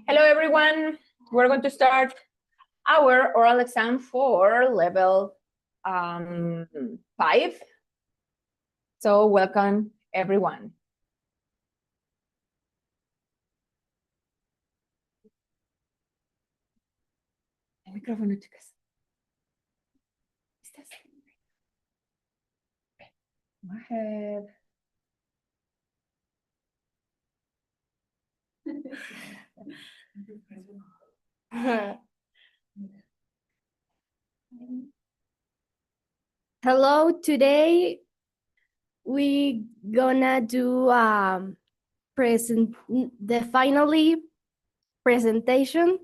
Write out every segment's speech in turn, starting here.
Hello, everyone. We're going to start our oral exam for level 5. So welcome, everyone. El micrófono, chicas. ¿Estás? Go ahead. Hello, today we gonna do the finally presentation,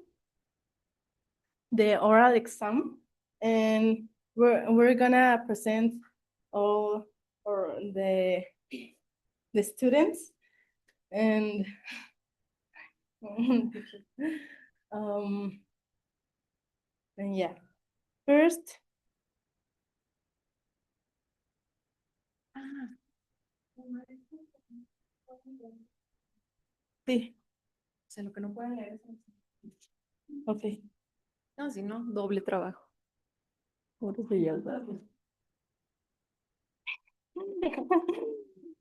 the oral exam, and we're gonna present all or the students and and yeah. First, sí. O sea, lo que no pueden leer es... Okay. No, si no, doble trabajo. What is the Ay, ya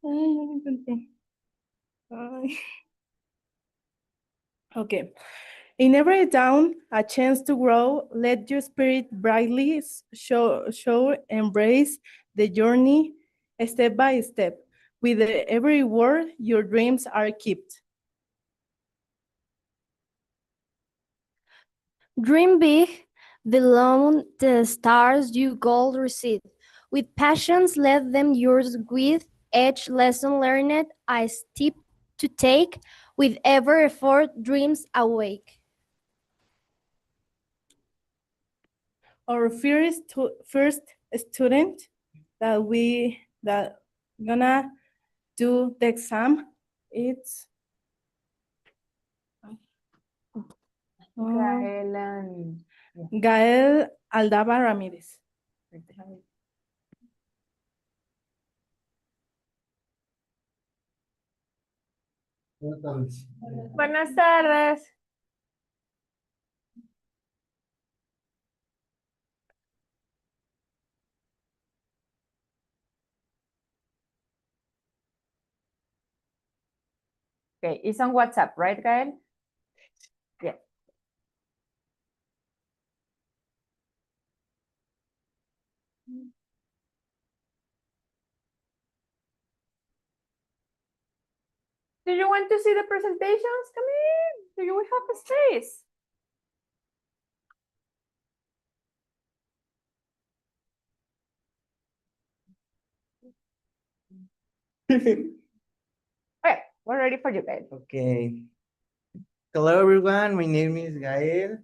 lo encontré. Ay. Okay. In every dawn, a chance to grow, let your spirit brightly show, embrace the journey step by step. With every word, your dreams are kept. dream big, below the stars you gold receive. With passions, let them yours with each lesson learned, a step to take. With every effort, dreams awake. Our first student that gonna do the exam, it's Gael Aldaba Ramírez. Buenas tardes. Okay, it's on WhatsApp, right, Gael? Yeah. Do you want to see the presentations? Come in. Do you have a space? Okay, we're ready for you guys. Okay. Hello, everyone. My name is Gael.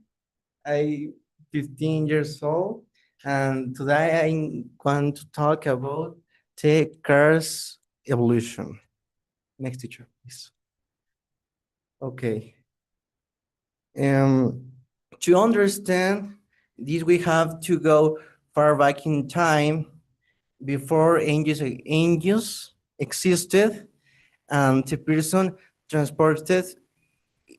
I'm 15 years old, and today I want to talk about the cars evolution. Next teacher, please. Okay. To understand this, we have to go far back in time before angels existed, and the person transported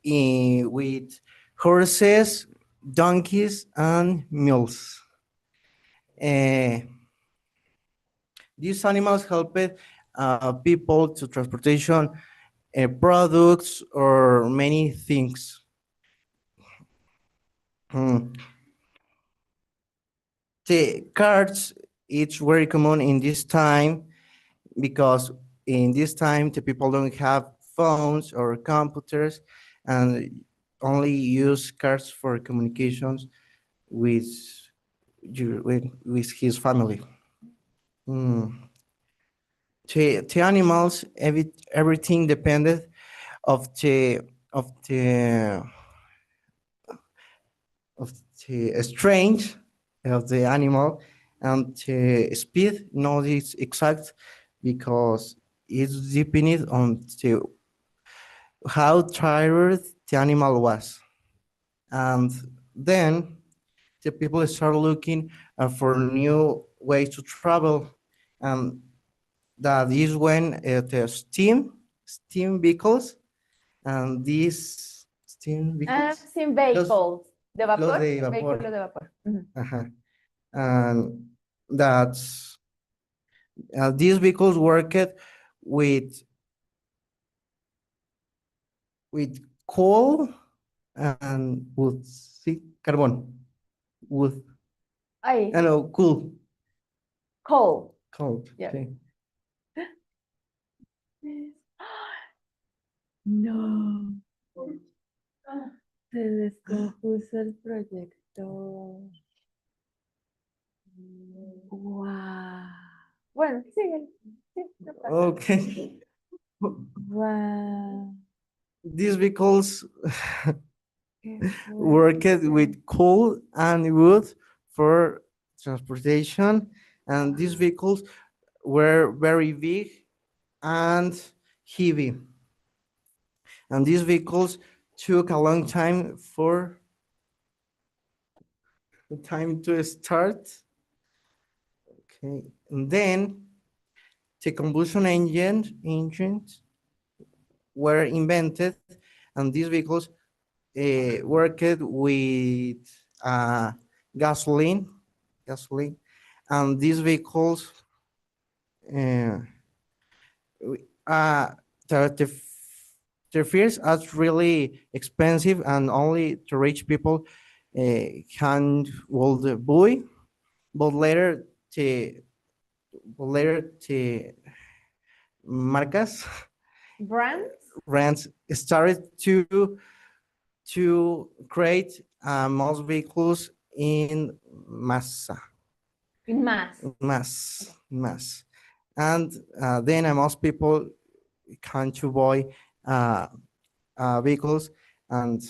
with horses, donkeys, and mules. These animals helped people to transportation products or many things. The cards, it's very common in this time because in this time the people don't have phones or computers and only use cards for communications with with his family. The animals, everything depended of the of the of the strength of the animal and the speed. Not is exact because it's depended on the how tired the animal was, and then the people start looking for new ways to travel, and that is when the steam vehicles and these steam vehicles. Sin vehicles. De los vapor. de vapor. Vehículo de vapor. Ujú. And that's these vehicles worked with with coal and wood, sí, carbón, wood, Ay, no, coal, coal. Yeah. sí. No. Se descompuso el proyector. Wow. Bueno, sigue. Sí, no pasa. Okay. Wow. These vehicles Qué worked fuerte. with coal and wood for transportation, and these vehicles were very big and heavy. And these vehicles took a long time for the time to start. Okay, and then the combustion engines were invented, and these vehicles worked with uh, gasoline, and these vehicles uh, uh, the, the, the fares are really expensive, and only the rich people can will buy. But the marcas Brands? brands started to create most vehicles in massa, In mass. mass, and then most people can to buy uh, vehicles, and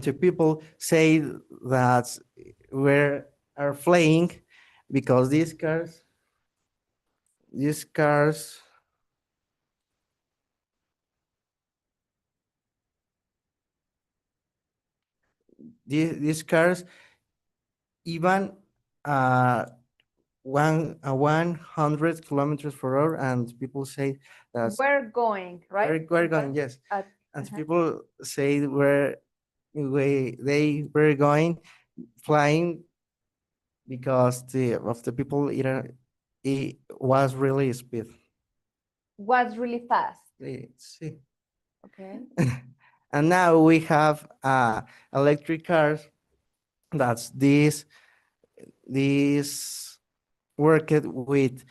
the people say that we are flying because these cars these cars even uh, 100 kilometers per hour, and people say that We're going, right? we're going, yes, At- and uh-huh. people say they were going flying because of the people it was really speed. Was really fast. See. Okay. And now we have electric cars. That's this worked with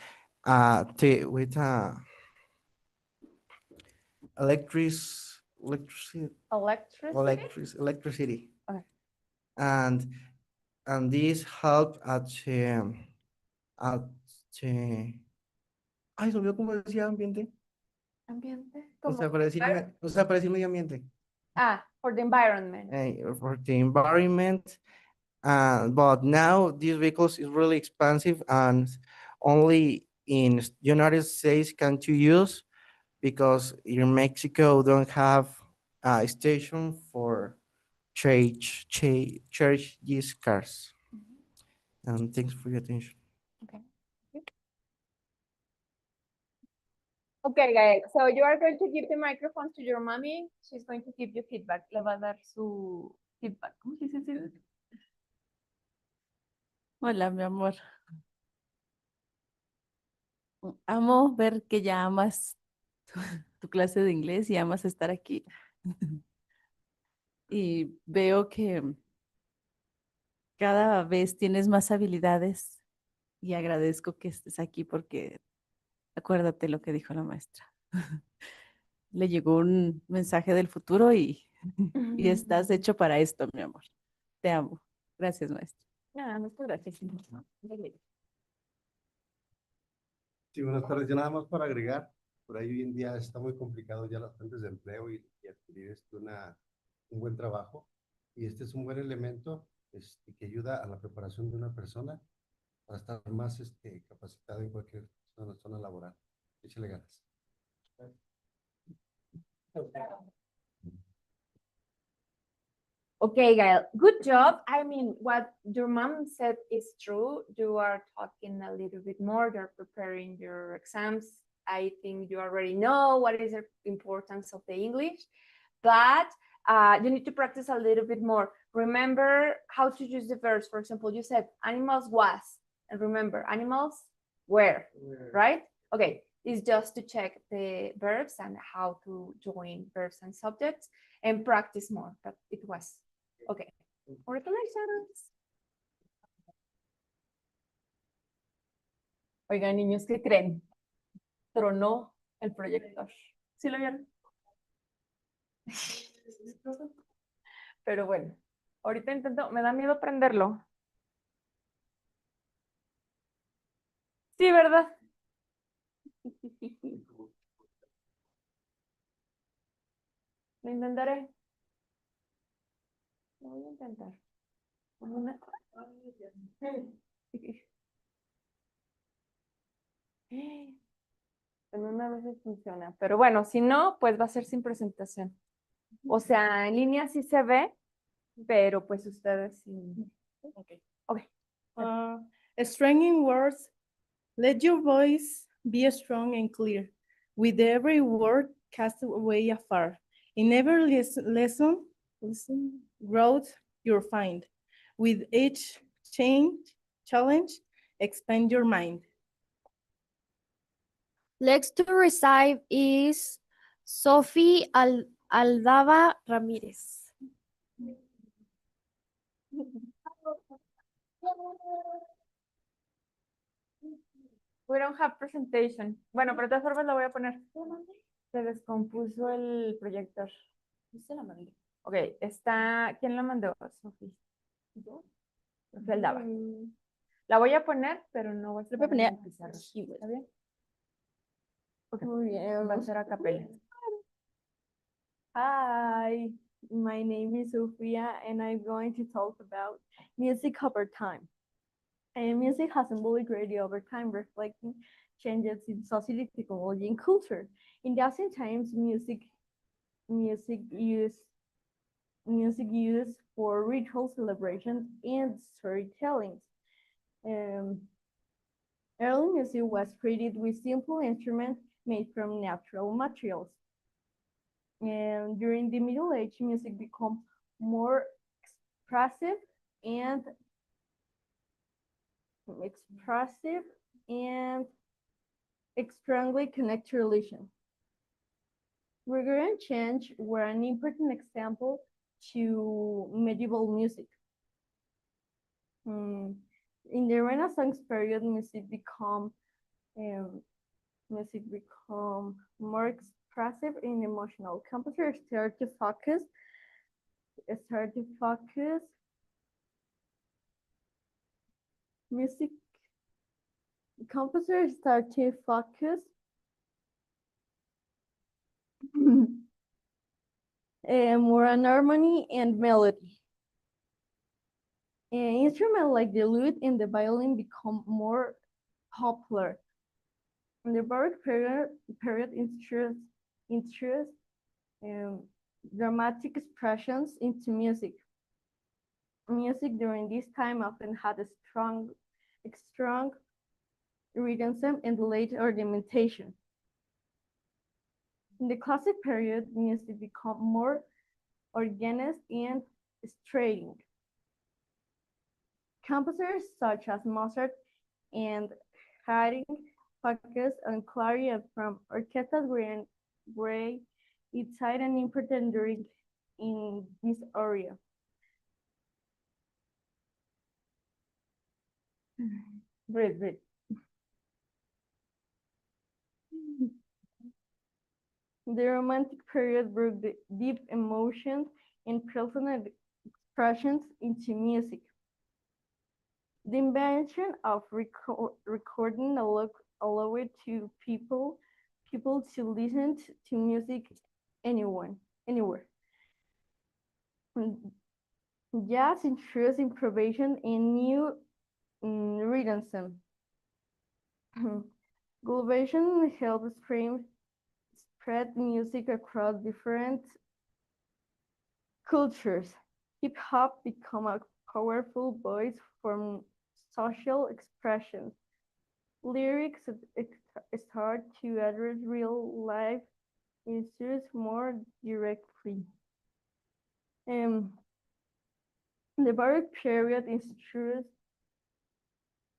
with electric electricity Electricity? electricity, Okay. and this help at ay, se olvidó cómo decía ambiente, Ambiente. o Como sea, para decir, medio ambiente, for the environment. for the environment. But now these vehicles is really expensive, and only in United States can you use, because in Mexico don't have a station for charge these cars. And thanks for your attention. Okay. Okay, guys. So you are going to give the microphone to your mommy. She's going to give you feedback. Le va a dar su feedback. ¿Cómo se dice? Hola, mi amor. Amo ver que ya amas tu clase de inglés y amas estar aquí. Y veo que cada vez tienes más habilidades y agradezco que estés aquí porque acuérdate lo que dijo la maestra. Le llegó un mensaje del futuro y estás hecho para esto, mi amor. Te amo. Gracias, maestra. Ah, muchas gracias. Sí, buenas tardes. Ya nada más para agregar, por ahí hoy en día está muy complicado ya las fuentes de empleo y adquirir un buen trabajo. Y este es un buen elemento que ayuda a la preparación de una persona para estar más capacitada en cualquier zona laboral. Échale ganas. Okay, Gail, good job. I mean, what your mom said is true. You are talking a little bit more, you're preparing your exams I think you already know what is the importance of the English, but you need to practice a little bit more. Remember how to use the verbs. For example, you said animals was, and remember animals were, right? Okay, it's just to check the verbs and how to join verbs and subjects and practice more, but it was. Okay, congratulations. Oigan, niños, ¿qué creen? Tronó el proyector. ¿Sí lo vieron? Pero bueno, ahorita intento, me da miedo prenderlo. Sí, ¿verdad? Lo intentaré. Lo voy a intentar. En una vez funciona. Pero bueno, si no, pues va a ser sin presentación. O sea, en línea sí se ve, pero pues ustedes sí. Okay. Okay. Strength in words. Let your voice be strong and clear. With every word cast away afar. In every lesson, growth you'll find. With each challenge, expand your mind. Next to receive is Sophie Aldava Ramirez. We don't have presentation. Bueno, pero de todas formas la voy a poner. Se descompuso el proyector. ¿Se la mandé? Ok, está. ¿Quién la mandó? Sofía. ¿Yo? Sofía Aldaba. La voy a poner, pero no voy a voy a poner en el pizarro. ¿Está bien? Okay. Muy bien. Va a ser a capela. Hi, my name is Sofia, and I'm going to talk about music over time. And music has evolved greatly over time, reflecting changes in society, technology, and culture. In the ancient times, music used for ritual celebrations and storytelling. Early music was created with simple instruments made from natural materials. And during the Middle Age, music became more expressive and strongly connected to religion. Gregorian chants were an important example to medieval music. In the Renaissance period, music become more expressive and emotional. Composers started to focus music composers start to focus more on harmony and melody. Instruments like the lute and the violin become more popular. In the Baroque period introduced dramatic expressions into music. Music during this time often had a strong rhythm and late ornamentation. In the classic period, music became more organized and striding. Composers such as Mozart and Haydn focused on clarity from orchestras where it had an important during in this area. Breathe. The Romantic period brought the deep emotions and personal expressions into music. The invention of recording allowed to people to listen to music anywhere. Jazz introduced improvisation and new rhythms. Globalization helped spread music across different cultures. Hip hop became a powerful voice for social expression. Lyrics start to address real life issues more directly. The Baroque period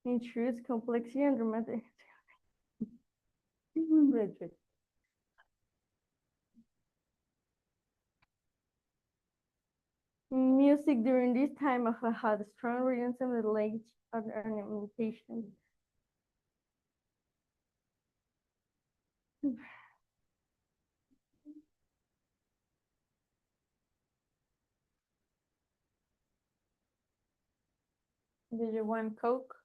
ensures complexity and dramatic. Music during this time had strong rhythms and language and ornamentation. Do you want Coke?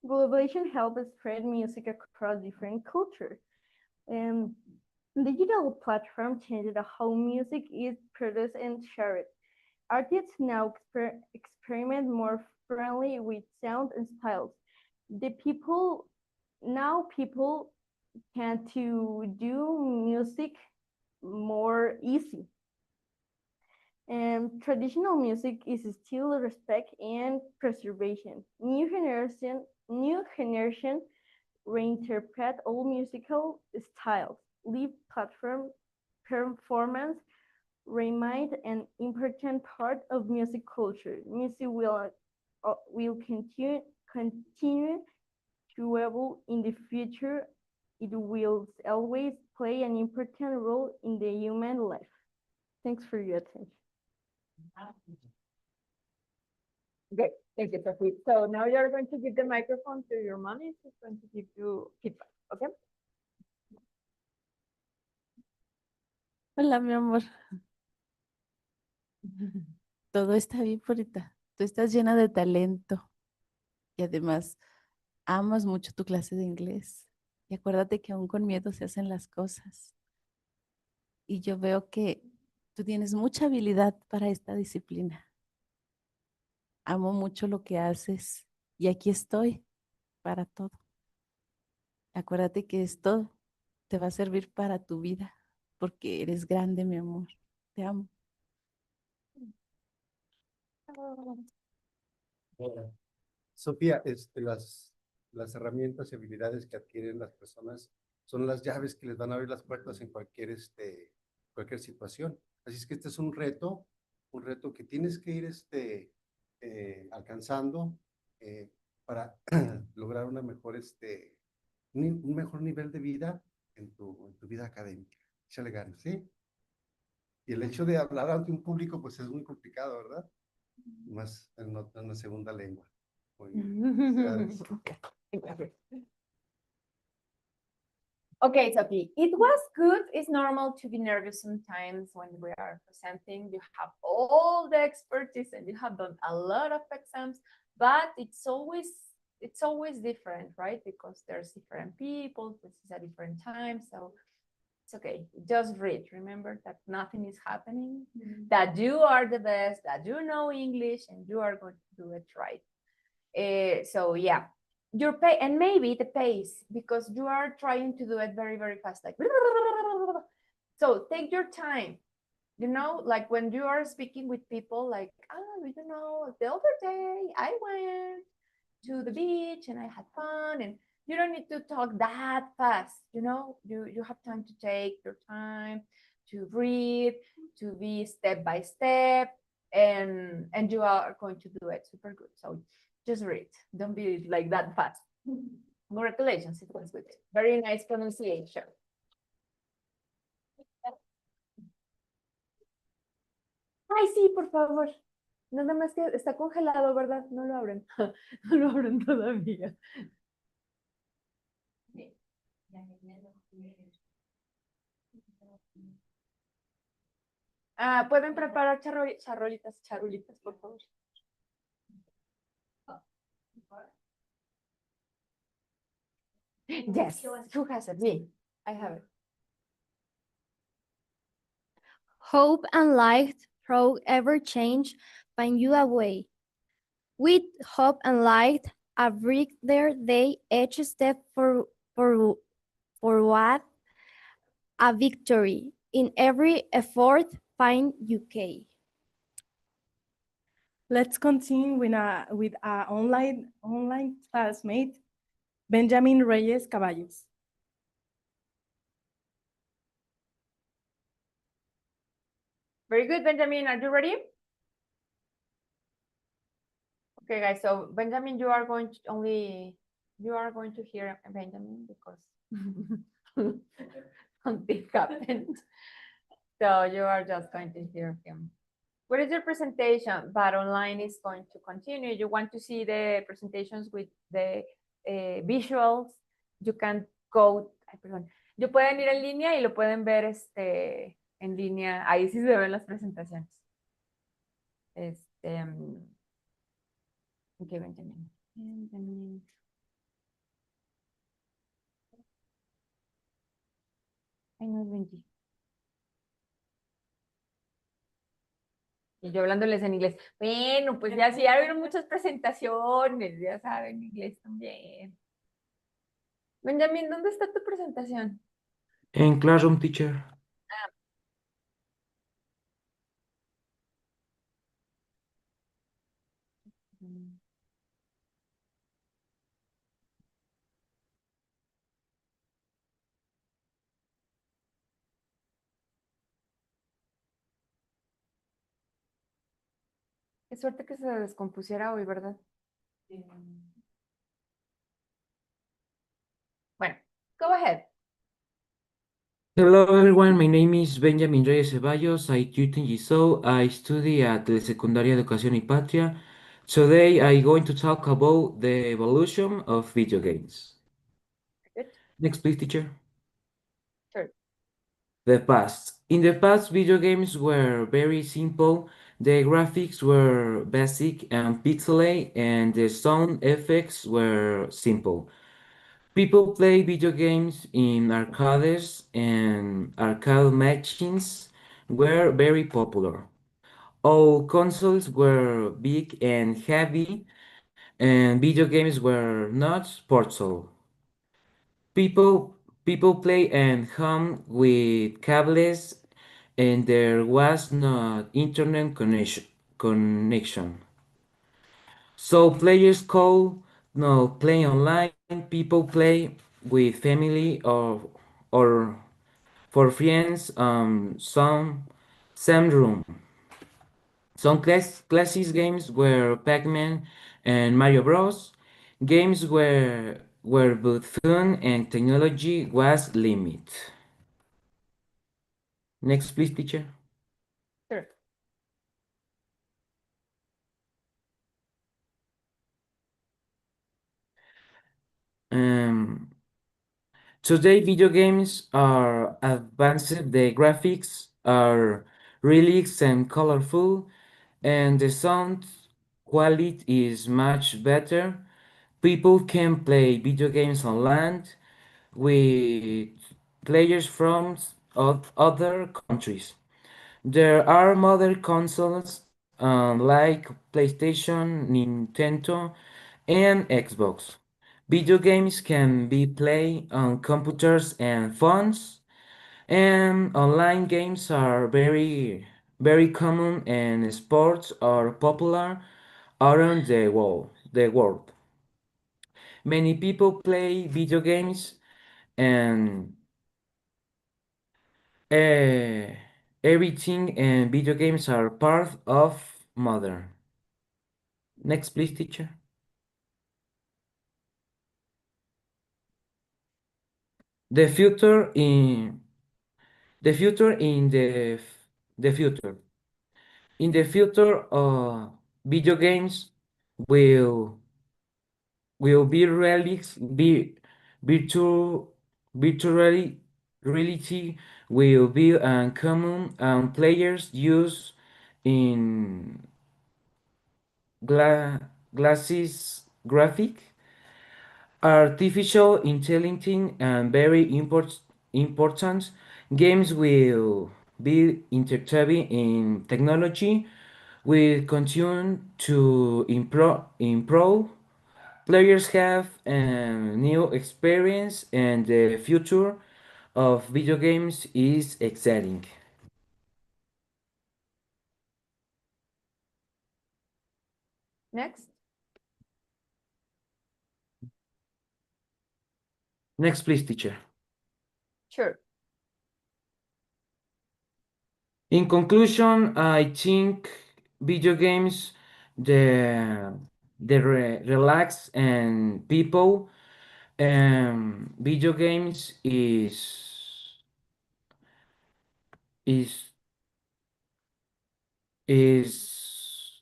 Globalization helped spread music across different cultures. Digital platform changed how music is produced and shared. Artists now experiment more friendly with sound and styles. People can to do music more easy. And traditional music is still respect and preservation. New generation reinterpret all musical styles. Live platform performance remain an important part of music culture. Music will continue to evolve in the future. It will always play an important role in the human life. Thanks for your attention. Okay, thank you, Sophie. So now you're going to give the microphone to your mommy. She's going to give you feedback, okay? Hola, mi amor. Todo está bien, Purita. Tú estás llena de talento y además amas mucho tu clase de inglés. Y acuérdate que aún con miedo se hacen las cosas. Y yo veo que tú tienes mucha habilidad para esta disciplina. Amo mucho lo que haces y aquí estoy para todo. Acuérdate que esto te va a servir para tu vida porque eres grande, mi amor. Te amo. Sofía, las herramientas y habilidades que adquieren las personas son las llaves que les van a abrir las puertas en cualquier situación. Así es que este es un reto que tienes que ir alcanzando para lograr un mejor nivel de vida en tu vida académica. Échale ganas, ¿sí? Y el hecho de hablar ante un público, pues es muy complicado, ¿verdad? Más en una segunda lengua. Muy bien. Okay, Sophie, it was good. It's normal to be nervous sometimes when we are presenting. You have all the expertise and you have done a lot of exams, but it's always different, right? Because there's different people, this is a different time. So it's okay. Just read. Remember that nothing is happening, that you are the best, that you know English, and you are going to do it right. So yeah, your pay and maybe the pace because you are trying to do it very, very fast, like so take your time. You know, like when you are speaking with people, like, oh, you know, the other day I went to the beach and I had fun, and you don't need to talk that fast. You know, you have time to take your time to breathe, to be step by step, and you are going to do it super good. So just read, don't be like that fast. Congratulations, it was good. Very nice pronunciation. Ay, sí, por favor. Nada más que está congelado, ¿verdad? No lo abren. No lo abren todavía. ¿Pueden preparar charulitas, por favor? Yes, who has it? Me. I have it. Hope and light through ever change, find you a way. With hope and light, a brick there, they each step for forward a victory. In every effort, find UK. Let's continue with our online classmate, Benjamin Reyes Caballos. Very good, Benjamin. Are you ready? Okay, guys. So Benjamin, you are going to hear Benjamin because something happened. So you are just going to hear him. What is your presentation? But online is going to continue. You want to see the presentations with the visuals. You can go, ay, perdón. You pueden ir en línea y lo pueden ver en línea. Ahí sí se ven las presentaciones. Ok, Benjamin. Ay, no es 20. Y yo hablándoles en inglés. Bueno, pues ya sí, ya vieron muchas presentaciones, ya saben inglés también. Benjamin, ¿dónde está tu presentación? En Classroom Teacher. Qué suerte que se descompusiera hoy, ¿verdad? Bueno, go ahead. Hello everyone, my name is Benjamin Reyes Ceballos. I 13 years old. I study at Telesecundaria Educación y Patria. Today I'm going to talk about the evolution of video games. Good. Next, please, teacher. Sure. The past. In the past, video games were very simple. The graphics were basic and pixelated, and the sound effects were simple. People play video games in arcades, and arcade machines were very popular. All consoles were big and heavy, and video games were not portable. People play at home with cables, and there was no internet connection. So players call no play online. People play with family or for friends. Some same room. Some classic games were Pac-Man and Mario Bros. Games were both fun and technology was limit. Next, please, teacher. Sure. Um, Today, video games are advanced. The graphics are realistic and colorful, and the sound quality is much better. People can play video games online with players from other countries. There are modern consoles like PlayStation, Nintendo, and Xbox. Video games can be played on computers and phones, and online games are very common, and sports are popular around the world. Many people play video games, and uh, everything and video games are part of modern. Next, please, teacher. The future in the future in the future. In the future, video games will will be virtual virtually reality will be uncommon, and players use in glasses graphic artificial intelligence and very important games will be interactive in technology will continue to improve Players have a new experience, and the future of video games is exciting. Next. Next, please, teacher. Sure. In conclusion, I think video games relax and people. Video games is is is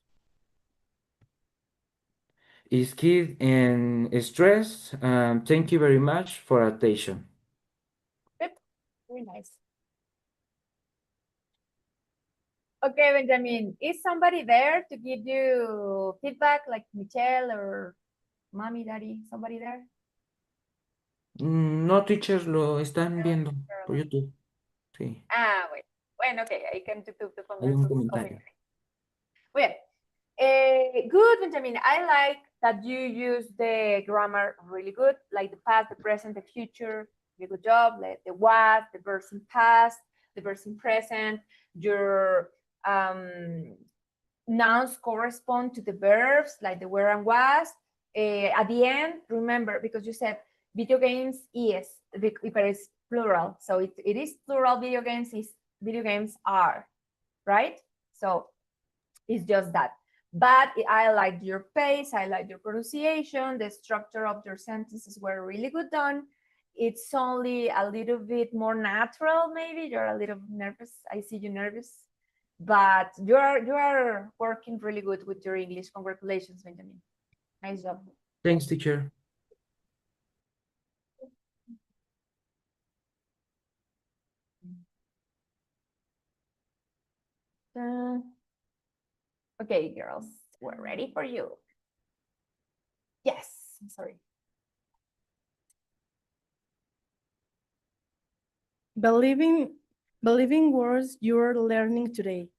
kid and stress. Thank you very much for attention. Good. Very nice. Okay, Benjamin, is somebody there to give you feedback, like Michelle or mommy, daddy, somebody there? No, teachers lo están viendo por YouTube. Sí, Ah, bueno. Bueno, okay, I can do the hay un comentario. Well, good, Benjamin. I like that you use the grammar really good, like the past, the present, the future. You good job. Like the was, the verbs in past, the verbs in present. Your nouns correspond to the verbs, like the were and was. At the end, remember, because you said video games is, but it's plural. So it is plural video games, is video games are, right? So it's just that. But I liked your pace, I liked your pronunciation, the structure of your sentences were really good done. It's only a little bit more natural, maybe. You're a little nervous. I see you nervous. But you are working really good with your English. Congratulations, Benjamin. Nice job. Thanks, teacher. Okay, girls, we're ready for you. Yes, I'm sorry. Believing words you're learning today.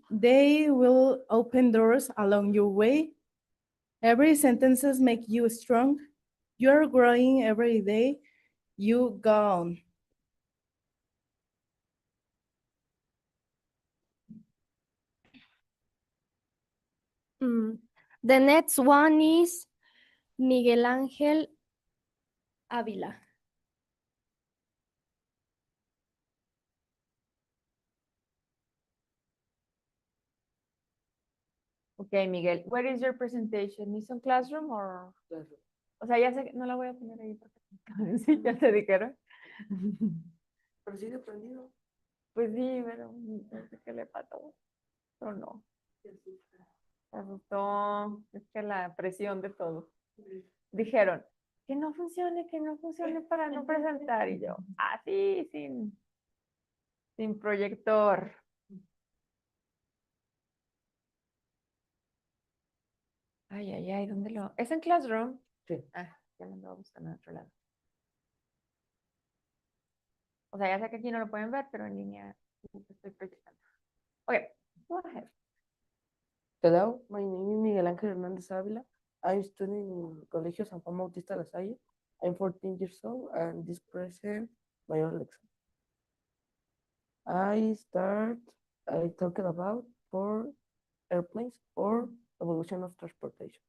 They will open doors along your way. Every sentences make you strong. You're growing every day. You go on. The next one is Miguel Ángel Ávila. Okay, Miguel, where is your presentation? ¿Is on Classroom or? Classroom. O sea, ya sé que no la voy a poner ahí porque sí, ya te dijeron. Pero sigue prendido. Pues sí, pero no sé qué le pasó. Pero no. Se asustó. Es que la presión de todo. Dijeron que no funcione para no presentar. Y yo, así, sin proyector. Ay, ¿dónde lo? ¿Es en Classroom? Sí. Ah, ya lo andaba buscando en otro lado. O sea, ya sé que aquí no lo pueden ver, pero en línea estoy proyectando. Okay, go ahead. Hello, my name is Miguel Ángel Hernández Ávila. I'm studying in Colegio San Juan Bautista La Salle. I'm 14 years old and this present my own lesson. I talked about for airplanes or evolution of transportation.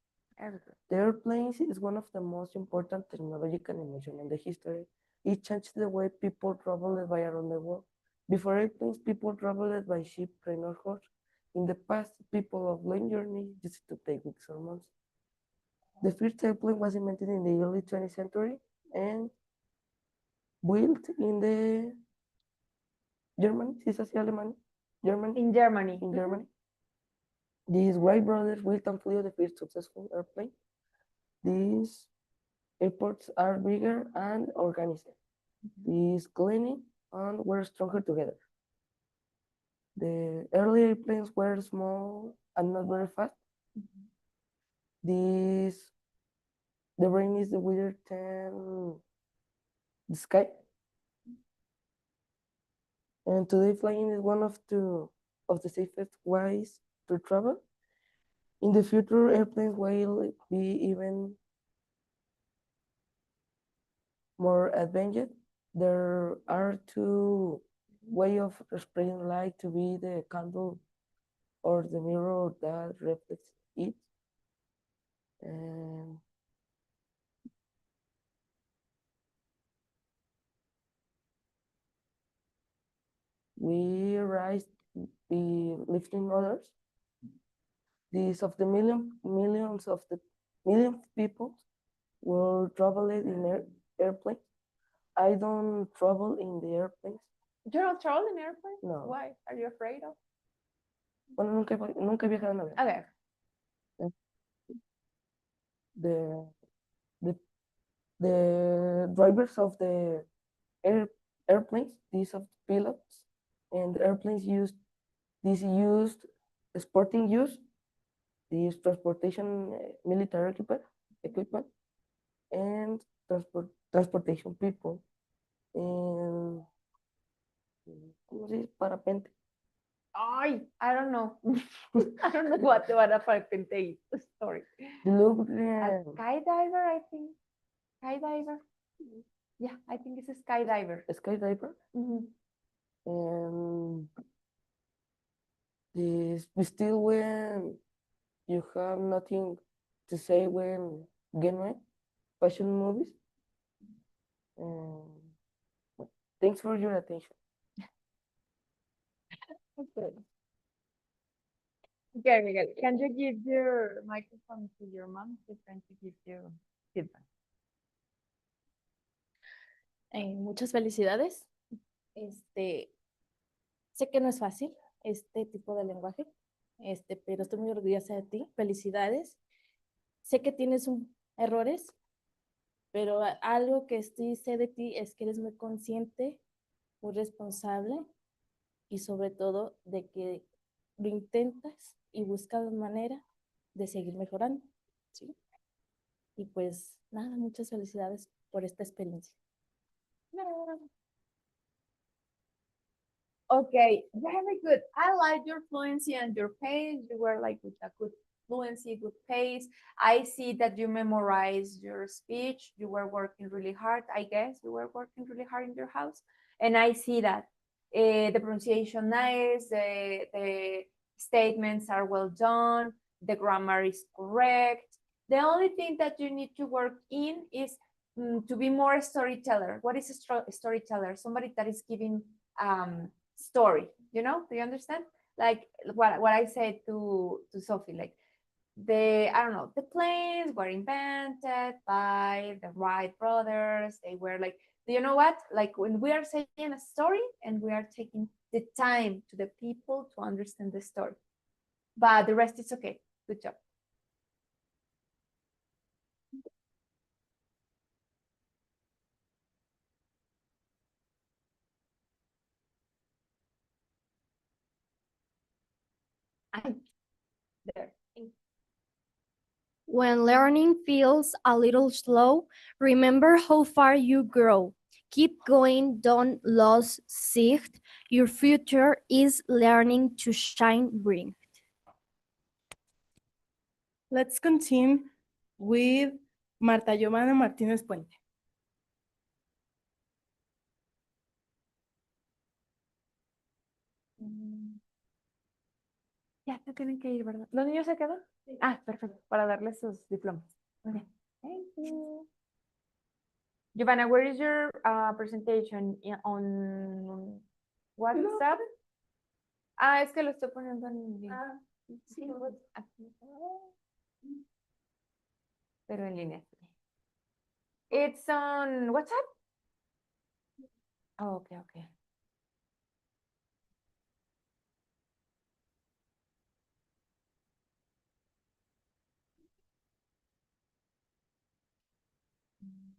The airplanes is one of the most important technological inventions in the history. It changed the way people traveled by around the world. Before airplanes, people traveled by ship, train, or horse. In the past, people of long journey used to take weeks or months. The first airplane was invented in the early 20th century and built in the Germany. ¿Sí es Alemania? Germany. In Germany. In Germany. These Wright brothers built and flew the first successful airplane. These airports are bigger and organized. These cleaning and were stronger together. The early airplanes were small and not very fast. The brain is the wider than the sky. And today flying is one of the safest ways to travel. In the future, airplanes will be even more advanced. There are two way of expressing light to be the candle or the mirror that reflects it. And we rise be lifting others. These of the millions of the million people will travel in airplanes. I don't travel in the airplanes. You don't travel in airplane? No. Why? Are you afraid of? Bueno, nunca he viajado en avión. Okay. The, the, the drivers of the airplanes, these of the pilots, and the airplanes used sporting use, these transportation military equipment, and transportation people. And ¿cómo se dice? Parapente. I don't know. I don't know what a parapente is. Sorry. Look, A skydiver, I think. Skydiver. Yeah, I think it's a skydiver. skydiver. Mhm. And this still when you have nothing to say when getting fashion movies. Thanks for your attention. Okay. Okay, Miguel, can you give your microphone to your mom? She's trying to give you feedback. Muchas felicidades. Sé que no es fácil este tipo de lenguaje, pero estoy muy orgullosa de ti. Felicidades. Sé que tienes errores, pero algo que sí sé de ti es que eres muy consciente, muy responsable y sobre todo de que lo intentas y buscas la manera de seguir mejorando, ¿sí? Y pues nada, muchas felicidades por esta experiencia. Okay, very good. I like your fluency and your pace. You were like with a good fluency, good pace. I see that you memorized your speech. You were working really hard. I guess you were working really hard in your house. And I see that the pronunciation nice, the statements are well done, the grammar is correct. The only thing that you need to work in is to be more a storyteller. What is a storyteller? Somebody that is giving story, do you understand? Like what I said to Sophie, like I don't know, the planes were invented by the Wright brothers. They were like, do you know what? Like when we are saying a story and we are taking the time to the people to understand the story, but the rest is okay. Good job. There. When learning feels a little slow, remember how far you grow. Keep going, don't lose sight. Your future is learning to shine bright. Let's continue with Marta Giovanna Martínez Puente. Ya se tienen que ir, ¿verdad? ¿Los niños se quedan? Ah, perfecto, para darles sus diplomas. Okay. Thank you. Giovanna, where is your presentation on WhatsApp? Ah, es que lo estoy poniendo en línea. Ah, sí. Aquí. Pero en línea. It's on WhatsApp? Oh, okay, okay.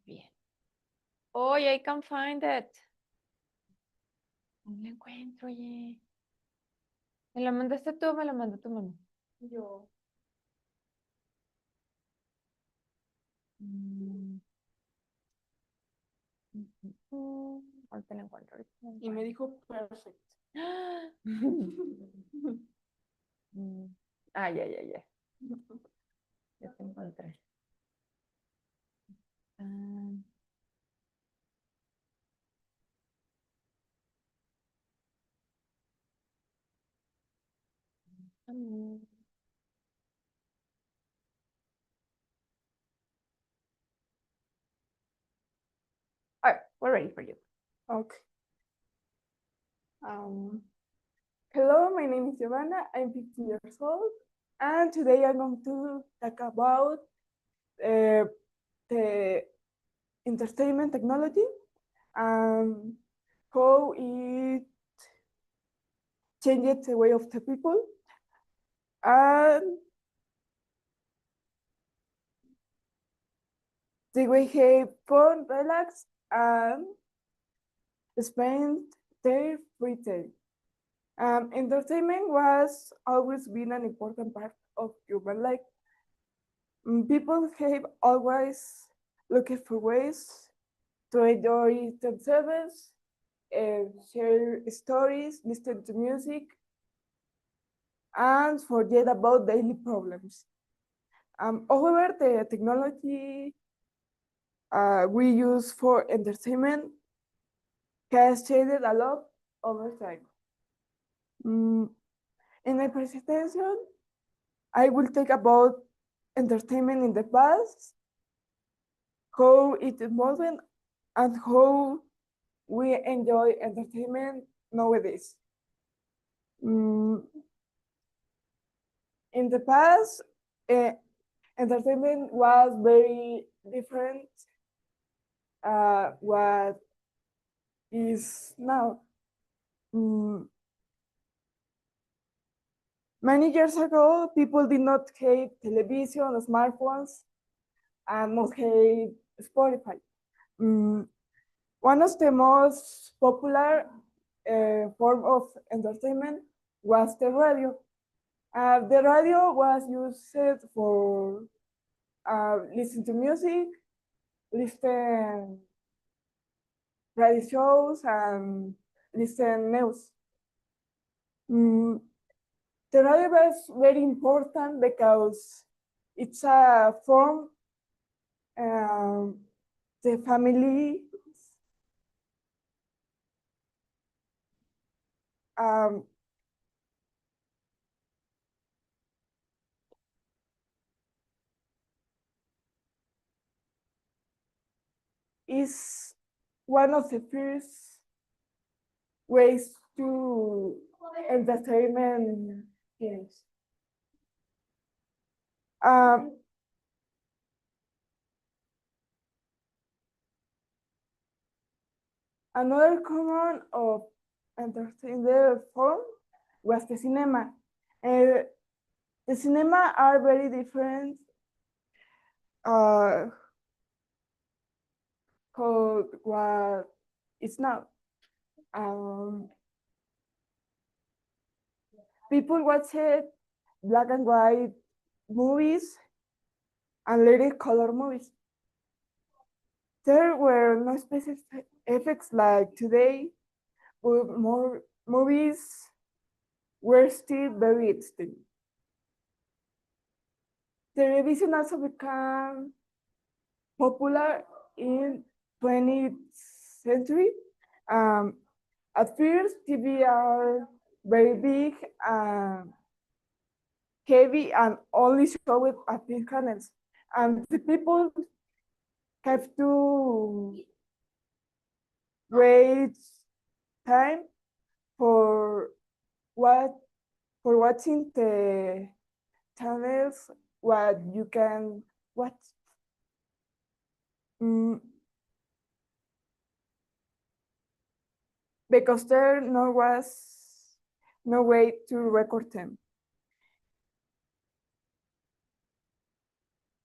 Bien. Oye, I can't find it. No lo encuentro, oye. ¿Me lo mandaste tú o me lo mandó tu mamá? Yo. Ahorita lo encuentro. Y me dijo perfect. Ah, ya. Ya te encontré. Mm, All right, we're ready for you. Okay. Hello, my name is Giovanna. I'm 15 years old, and today I'm going to talk about the entertainment technology and how it changed the way of the people and the way they fun, relax, and spend their free time. Entertainment was always been an important part of human life. People have always looked for ways to enjoy themselves, share stories, listen to music, and forget about daily problems. However, the technology we use for entertainment has changed a lot over time. In my presentation, I will talk about entertainment in the past, how it evolved, and how we enjoy entertainment nowadays. In the past, entertainment was very different what is now. Many years ago, people did not have television or smartphones and not have Spotify. One of the most popular form of entertainment was the radio. The radio was used for listen to music, listen radio shows, and listen news. The radio is very important because it's a form the family um, is one of the first ways to entertainment games. Another common of entertainment form was the cinema. The cinema are very different called what it's now. People watch it black and white movies and later color movies. There were no special effects like today, but more movies were still very extreme. Television also became popular in 20th century. At first, TV are very big and heavy and only showed at few channels. And the people have to wait time for watching the channels what you can watch. Because there was no way to record them.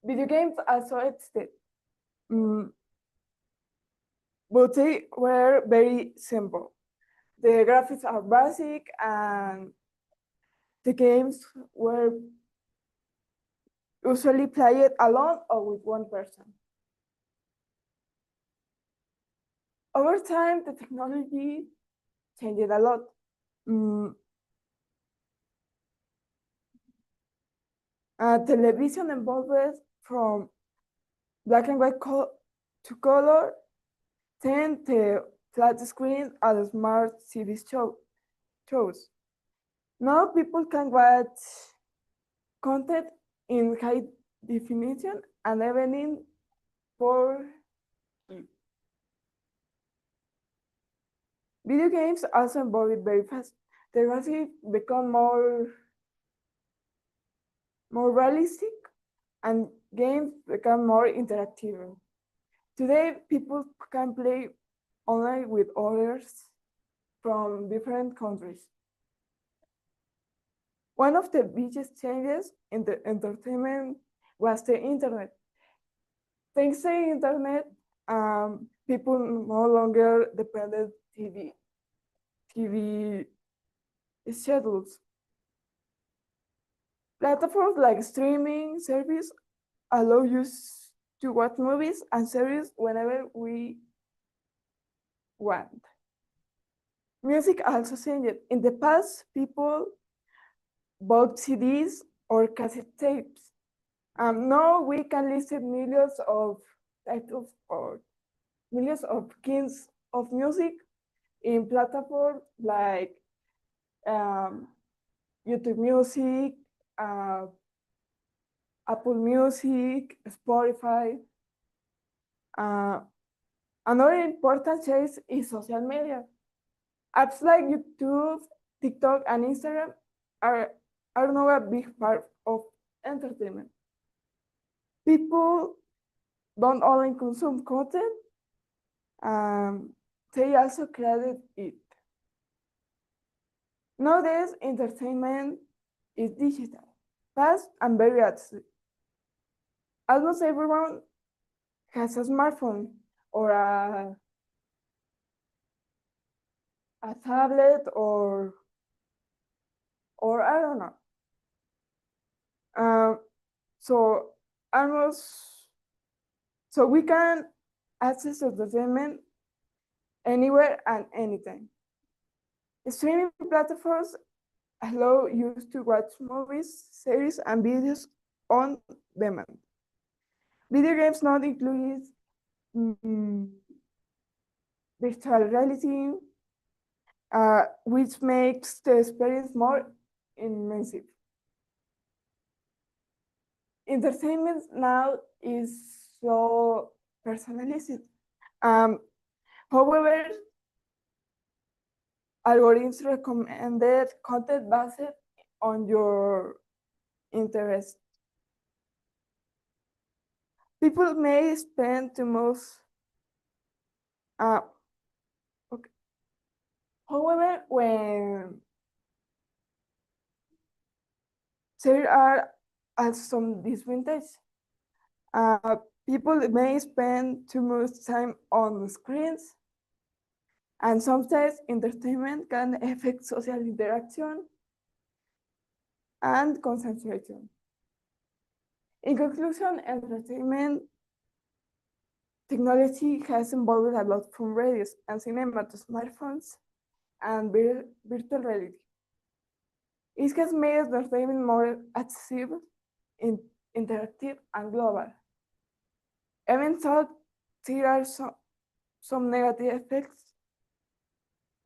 Video games also existed, but they were very simple. The graphics are basic and the games were usually played alone or with one person. Over time, the technology changed a lot. Television evolved from black and white to color, then the flat screen and smart TV shows. Now people can watch content in high definition and even in 4K. Video games also evolve very fast. The graphics become more realistic and games become more interactive. Today, people can play online with others from different countries. One of the biggest changes in the entertainment was the internet. Thanks to the internet, people no longer depended TV schedules. Platforms like streaming service allow you to watch movies and series whenever we want. Music also changed. In the past, people bought CDs or cassette tapes. Now we can listen millions of titles or millions of kinds of music in platforms like YouTube Music, Apple Music, Spotify. Another important change is social media. Apps like YouTube, TikTok, and Instagram are now a big part of entertainment. People don't only consume content, they also create it. Nowadays, entertainment is digital, fast, and very accessible. Almost everyone has a smartphone or a tablet or I don't know. So we can access entertainment anywhere and anytime. Streaming platforms allow you to watch movies, series, and videos on demand. Video games not include virtual reality, which makes the experience more immersive. Entertainment now is so personalized. However, algorithms recommended content based on your interest. People may spend the most. Okay. However, when there are some disadvantages, people may spend too much time on screens, and sometimes entertainment can affect social interaction and concentration. In conclusion, entertainment technology has evolved a lot from radios and cinema to smartphones and virtual reality. It has made entertainment more accessible, interactive, and global. Even though there are some negative effects,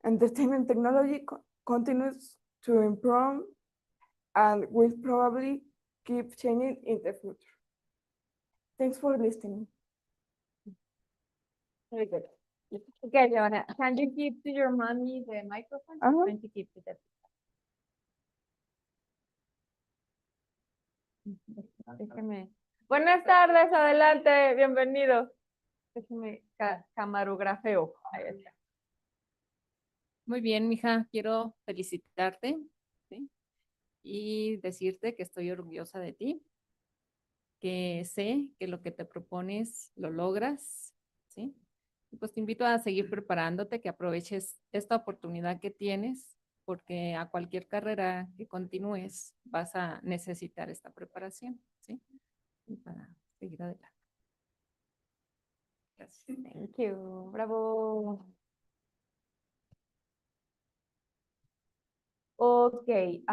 entertainment technology continues to improve and will probably keep changing in the future. Thanks for listening. Very good. Okay, Joanna, can you give to your mommy the microphone? I'm going to give to the. Déjeme. Buenas tardes, adelante, bienvenido. Déjeme camarografeo. Ahí está. Muy bien, mija, quiero felicitarte, ¿sí? Y decirte que estoy orgullosa de ti, que sé que lo que te propones lo logras, ¿sí? Y pues te invito a seguir preparándote, que aproveches esta oportunidad que tienes, porque a cualquier carrera que continúes vas a necesitar esta preparación, ¿sí? Y para seguir adelante. Gracias. Thank you. Bravo. Okay.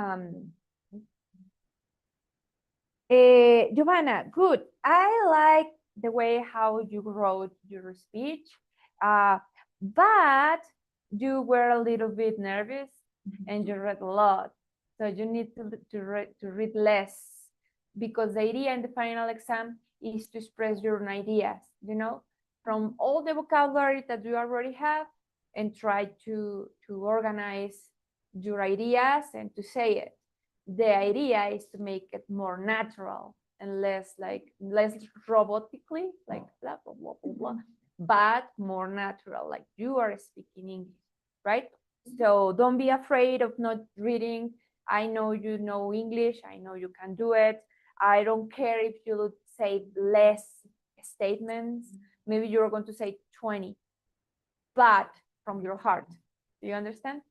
Giovanna, good. I like the way how you wrote your speech, but you were a little bit nervous and you read a lot. So you need to read less, because the idea in the final exam is to express your ideas, from all the vocabulary that you already have, and try to organize your ideas and to say it. The idea is to make it more natural and less robotically, like blah, blah, blah, blah, blah, but more natural, like you are speaking English, right? So don't be afraid of not reading. I know you know English. I know you can do it. I don't care if you say less statements. Maybe you're going to say 20, but from your heart. Do you understand?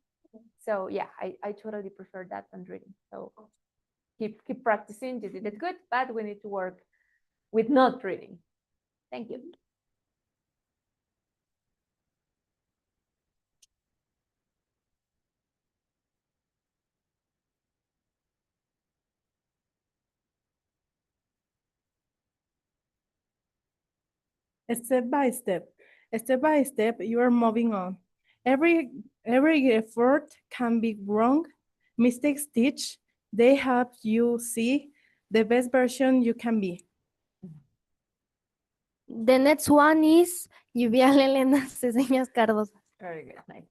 So yeah, I totally prefer that than reading. So keep practicing. You did it good, but we need to work with not reading. Thank you. Step by step. Step by step, you are moving on. Every effort can be wrong. Mistakes teach. They help you see the best version you can be. The next one is Lluvial Elena Ceseñas Cardoso. Very good. Nice.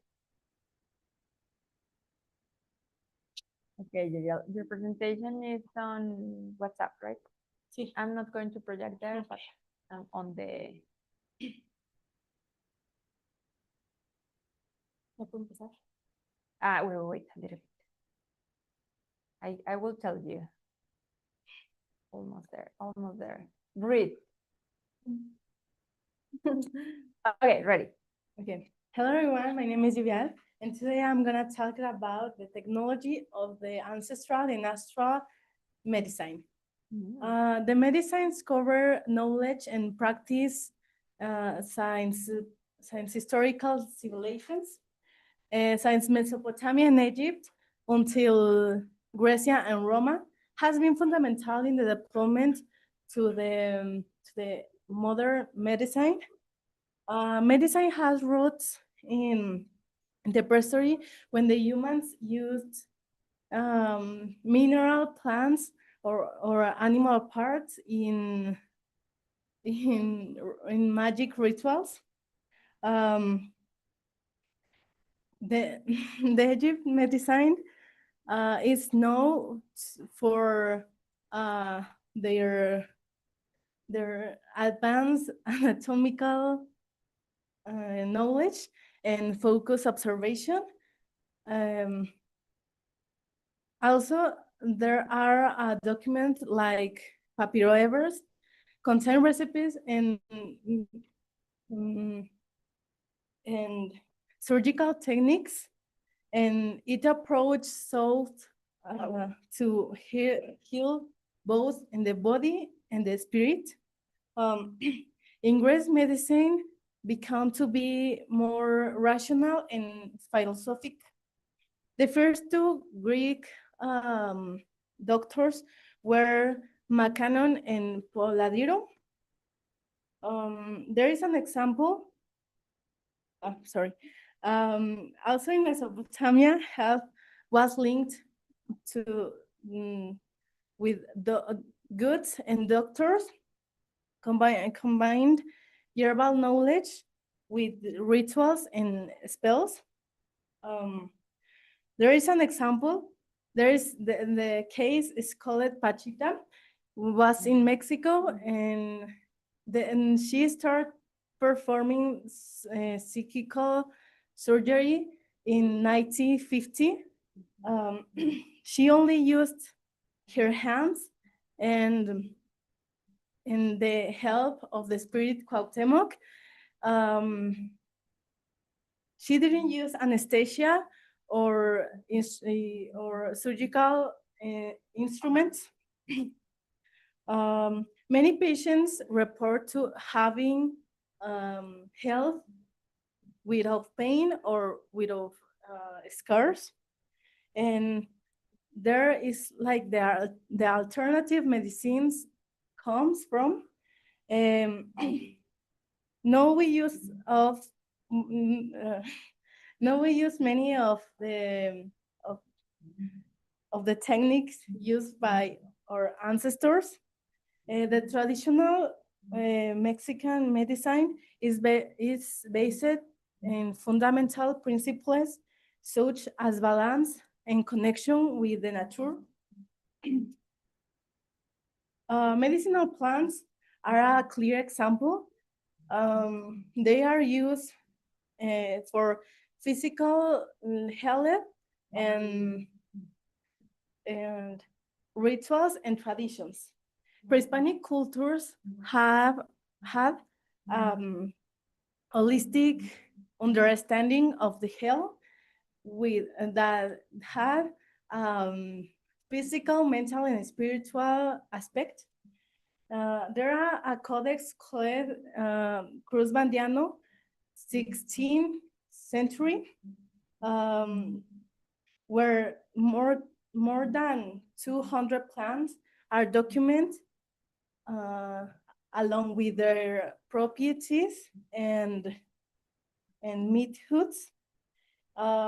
Okay, your presentation is on WhatsApp, right? Sí. I'm not going to project there, but on the. Wait a little bit. I will tell you. Almost there, almost there. Breathe. Okay, ready. Okay. Hello, everyone. My name is Lluvial, and today I'm going to talk about the technology of the ancestral and astral medicine. The medicines cover knowledge and practice, science historical civilizations, since Mesopotamia and Egypt until Greece and Roma, has been fundamental in the development to the modern medicine. Medicine has roots in the prehistory when the humans used mineral plants or animal parts in magic rituals. The the Egypt medicine is known for their advanced anatomical knowledge and focus observation. Also, there are documents like papyroevers contain recipes and surgical techniques, and it approach sought to heal both in the body and the spirit. In Greece, medicine become to be more rational and philosophic. The first two Greek doctors were Macanon and Polladiro. There is an example. Sorry. Also in Mesopotamia, health was linked to with the goods and doctors combined herbal knowledge with rituals and spells. There is an example. There is the case is called Pachita, was in Mexico, and she started performing psychical surgery in 1950. She only used her hands and the help of the spirit Cuauhtemoc. She didn't use anesthesia or surgical instruments. Many patients report to having health without pain or without scars. And there is like the alternative medicines comes from. Now we use many of of the techniques used by our ancestors. The traditional Mexican medicine is based in fundamental principles such as balance and connection with the nature. Medicinal plants are a clear example. They are used for physical health and rituals and traditions. Pre-Hispanic cultures have had holistic understanding of the health with that had physical, mental, and spiritual aspect. There are a codex called Cruz Bandiano, 16th century, where more than 200 plants are documented along with their properties and methods.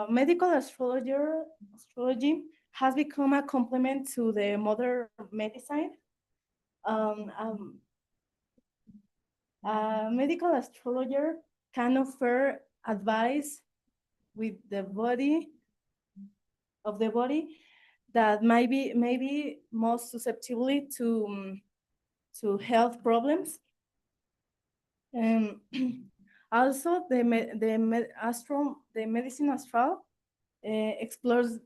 Medical astrology has become a complement to the modern medicine. A medical astrologer can offer advice with the body that may be most susceptible to health problems. Also, the medicine astral explores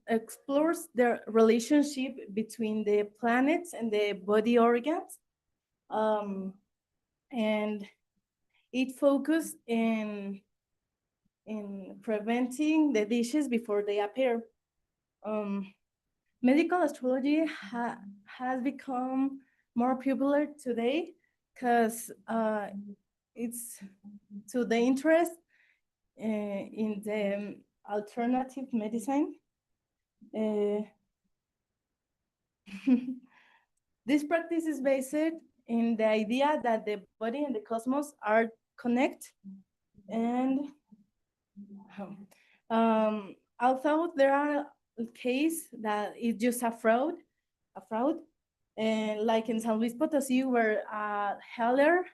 the relationship between the planets and the body organs, and it focuses in preventing the diseases before they appear. Medical astrology has become more popular today because it's to the interest in the alternative medicine. This practice is based in the idea that the body and the cosmos are connected, and although there are cases that it's just a fraud, and like in San Luis Potosí, where a healer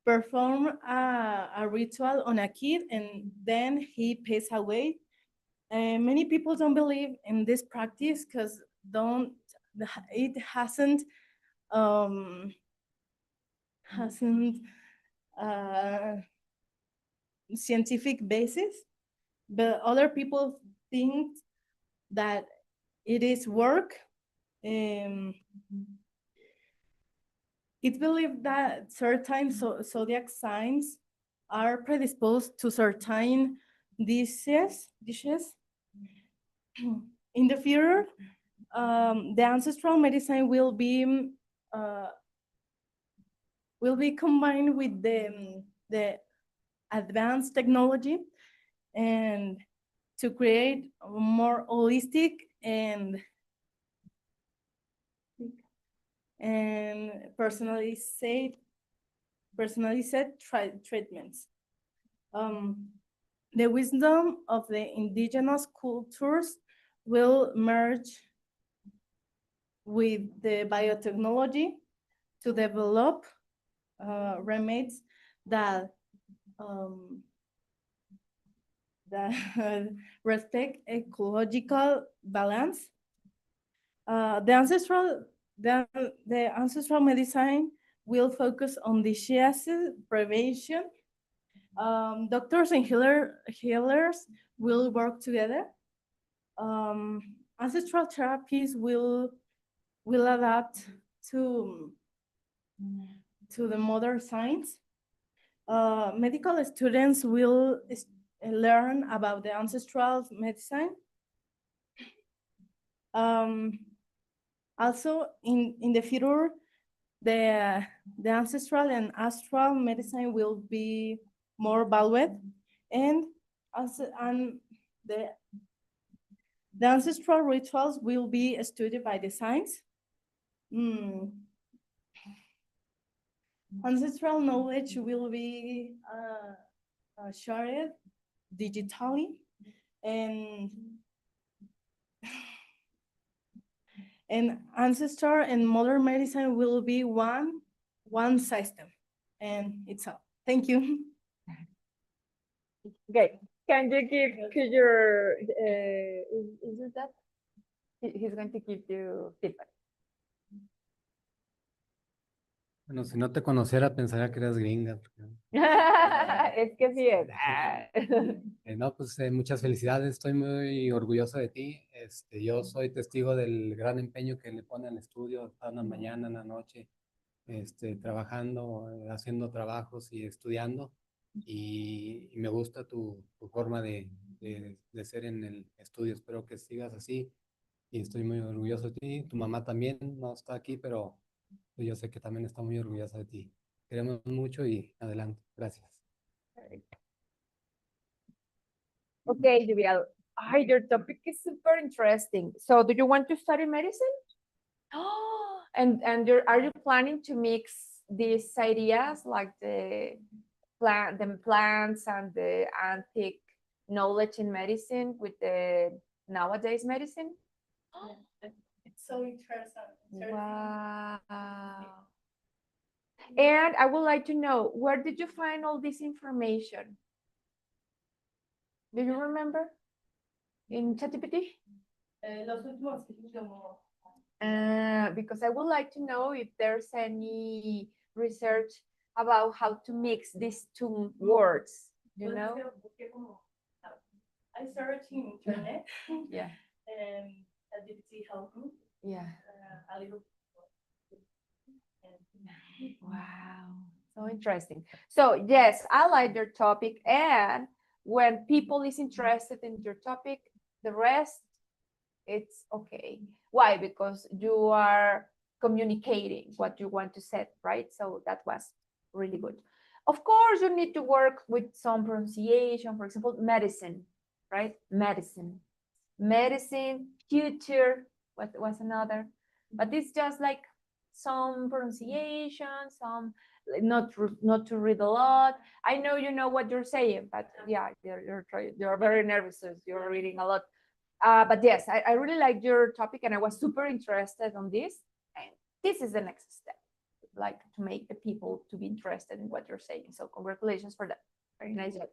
perform a ritual on a kid and then he passes away. Many people don't believe in this practice because it hasn't scientific basis, but other people think that it is work. It's believed that certain zodiac signs are predisposed to certain dishes. In the future, the ancestral medicine will be combined with the advanced technology and to create a more holistic and personalized treatments. The wisdom of the indigenous cultures will merge with the biotechnology to develop remedies that respect ecological balance. The ancestral medicine will focus on disease prevention. Doctors and healers will work together. Ancestral therapies will adapt to the modern science. Medical students will learn about the ancestral medicine. Also, in the future, the ancestral and astral medicine will be more valued, and the ancestral rituals will be studied by the science. Ancestral knowledge will be shared digitally, and ancestor and modern medicine will be one system, and it's all. Thank you. Okay, can you give to your, is it that? He's going to give you feedback. Bueno, si no te conociera, pensaría que eras gringa. Es que sí es. No, pues muchas felicidades, estoy muy orgulloso de ti. Yo soy testigo del gran empeño que le pone al estudio, toda la mañana, en la noche, trabajando, haciendo trabajos y estudiando. Y me gusta tu forma de ser en el estudio. Espero que sigas así y estoy muy orgulloso de ti. Tu mamá también no está aquí, pero yo sé que también está muy orgullosa de ti. Queremos mucho y adelante. Gracias. Okay, Juvial. Your topic is super interesting. So, do you want to study medicine? And are you planning to mix these ideas like the plants and the antique knowledge in medicine with the nowadays medicine? It's so interesting. Wow. And I would like to know, where did you find all this information? Do you remember? In ChatGPT? Because I would like to know if there's any research about how to mix these two words, you know? I searched in internet. Yeah. And ChatGPT helped me. Yeah. A little. Wow, so interesting. So yes, I like your topic, and when people is interested in your topic, the rest, it's okay. Why? Because you are communicating what you want to say, right? So that was really good. Of course, you need to work with some pronunciation, for example, medicine, right? Medicine, future, what was another? But it's just like some pronunciation, some not to read a lot. I know you know what you're saying, but yeah, you're very nervous. You're reading a lot. But yes, I really like your topic, and I was super interested on this. And this is the next step, like to make the people to be interested in what you're saying. So congratulations for that. Very nice job.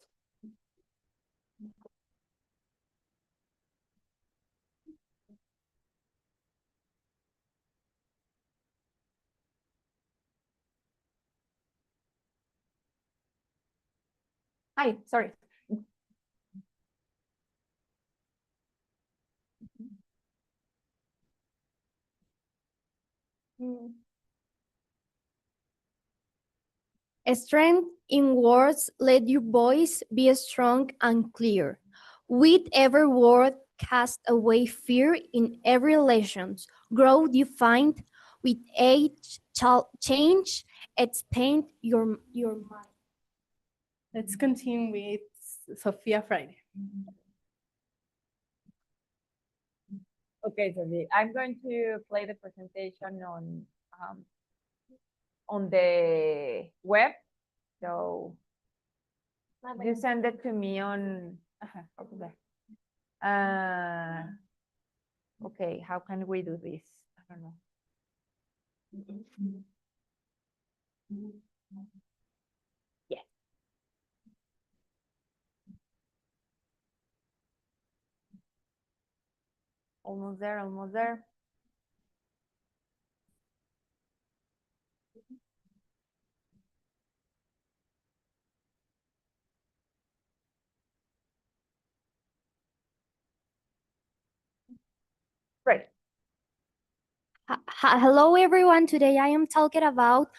Hi, sorry. Strength in words, let your voice be strong and clear. With every word, cast away fear in every relations. Growth you find with age, change, expand your mind. Let's continue with Sophia Friday. Okay, Sophie, I'm going to play the presentation on the web. So you send it to me on over there. Okay, how can we do this? I don't know. Yeah. Almost there, almost there. Great. Hello everyone. Today I am talking about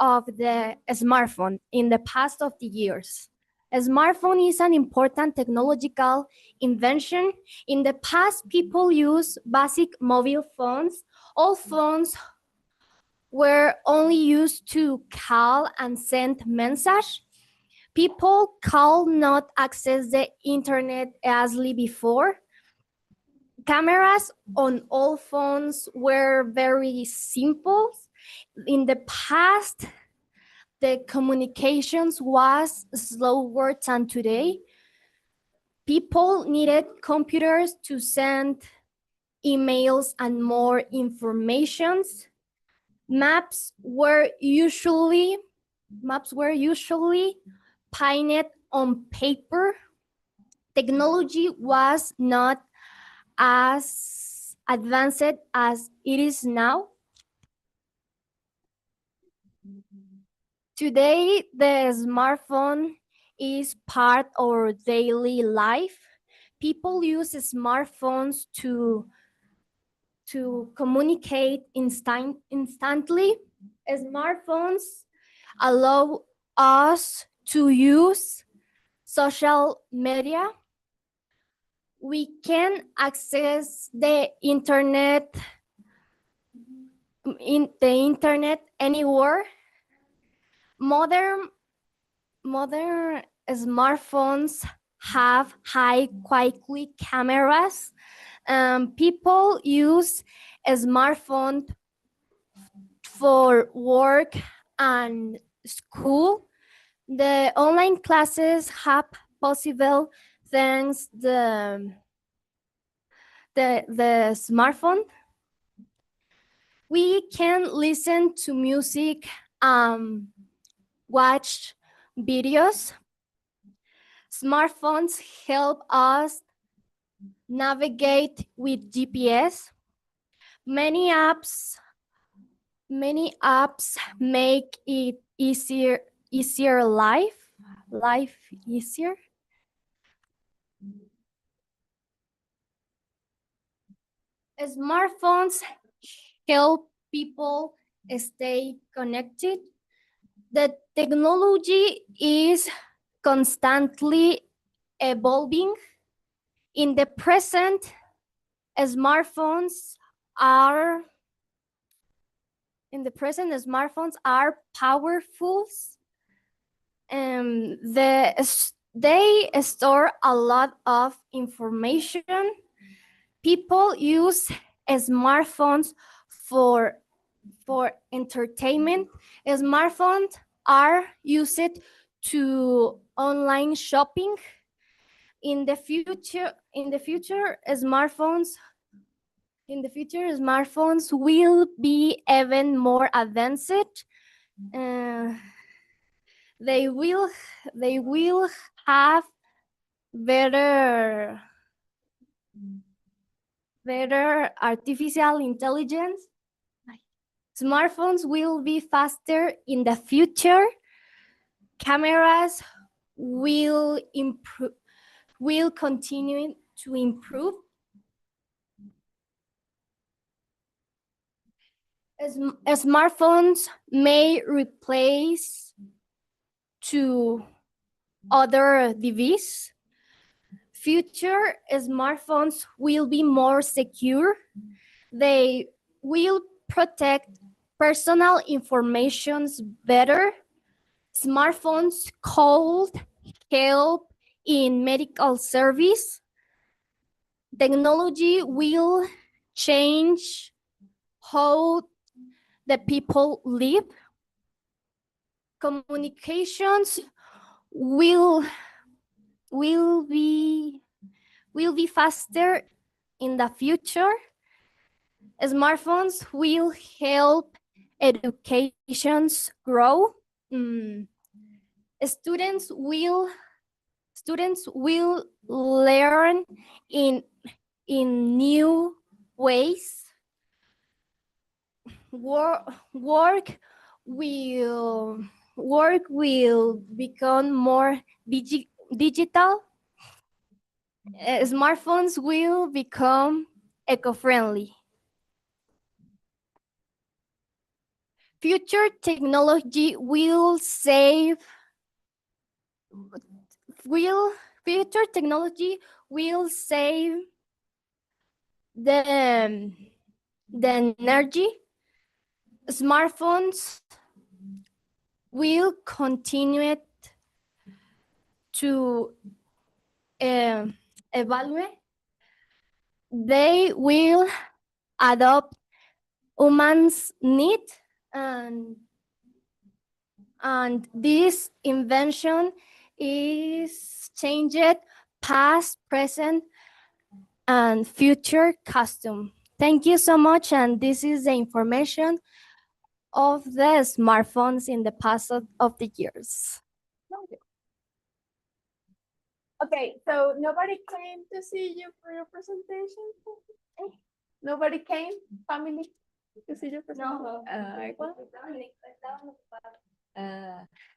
of the smartphone in the past of the years. A smartphone is an important technological invention. In the past, people use basic mobile phones. All phones were only used to call and send message. People could not access the internet as before. Cameras on all phones were very simple. In the past, the communications was slower than today. People needed computers to send emails and more informations. Maps were usually painted on paper. Technology was not as advanced as it is now. Today, the smartphone is part of our daily life. People use smartphones to communicate instantly. Smartphones allow us to use social media. We can access the internet anywhere. Modern smartphones have high quality cameras. People use a smartphone for work and school. The online classes have possible thanks the smartphone. We can listen to music, watch videos. Smartphones help us navigate with GPS. Many apps make it easier life easier. Smartphones help people stay connected. The technology is constantly evolving. In the present, smartphones are powerful. They store a lot of information. People use smartphones for entertainment. Smartphones are used to online shopping. In the future, smartphones will be even more advanced. They will have better artificial intelligence. Smartphones will be faster in the future. Cameras will continue to improve. Smartphones may replace to other devices. Future smartphones will be more secure. They will protect personal information better. Smartphones could help in medical service. Technology will change how the people live. Communications will be faster in the future. Smartphones will help educations grow. Students will learn in new ways. Work will become more digital. Smartphones will become eco-friendly. Future technology will save the energy. Smartphones will continue to evaluate. They will adopt humans' need, and this invention is changed past, present, and future custom. Thank you so much. And this is the information of the smartphones in the past of the years. Okay, so nobody came to see you for your presentation? Nobody came, family, to see your presentation? No.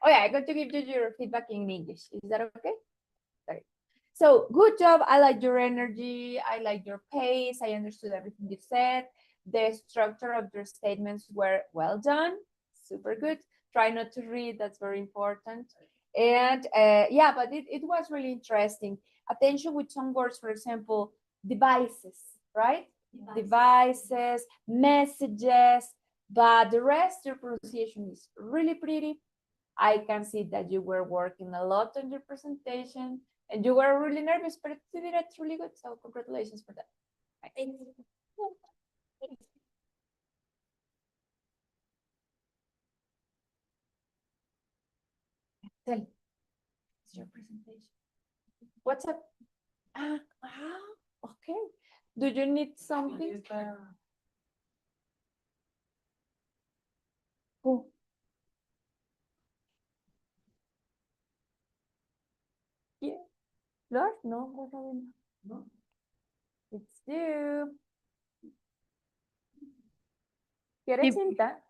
Okay, I'm going to give you your feedback in English. Is that okay? Sorry. So good job. I like your energy. I like your pace. I understood everything you said. The structure of your statements were well done. Super good. Try not to read. That's very important. And yeah, but it was really interesting. Attention with some words, for example, devices, right? Devices, messages, but the rest, your pronunciation is really pretty. I can see that you were working a lot on your presentation and you were really nervous, but you did it really good. So congratulations for that. Thank you. Tell me, it's your presentation. What's up? Okay. Do you need something? Who? Yeah. Lord? No, no. It's you. ¿Quieres cinta?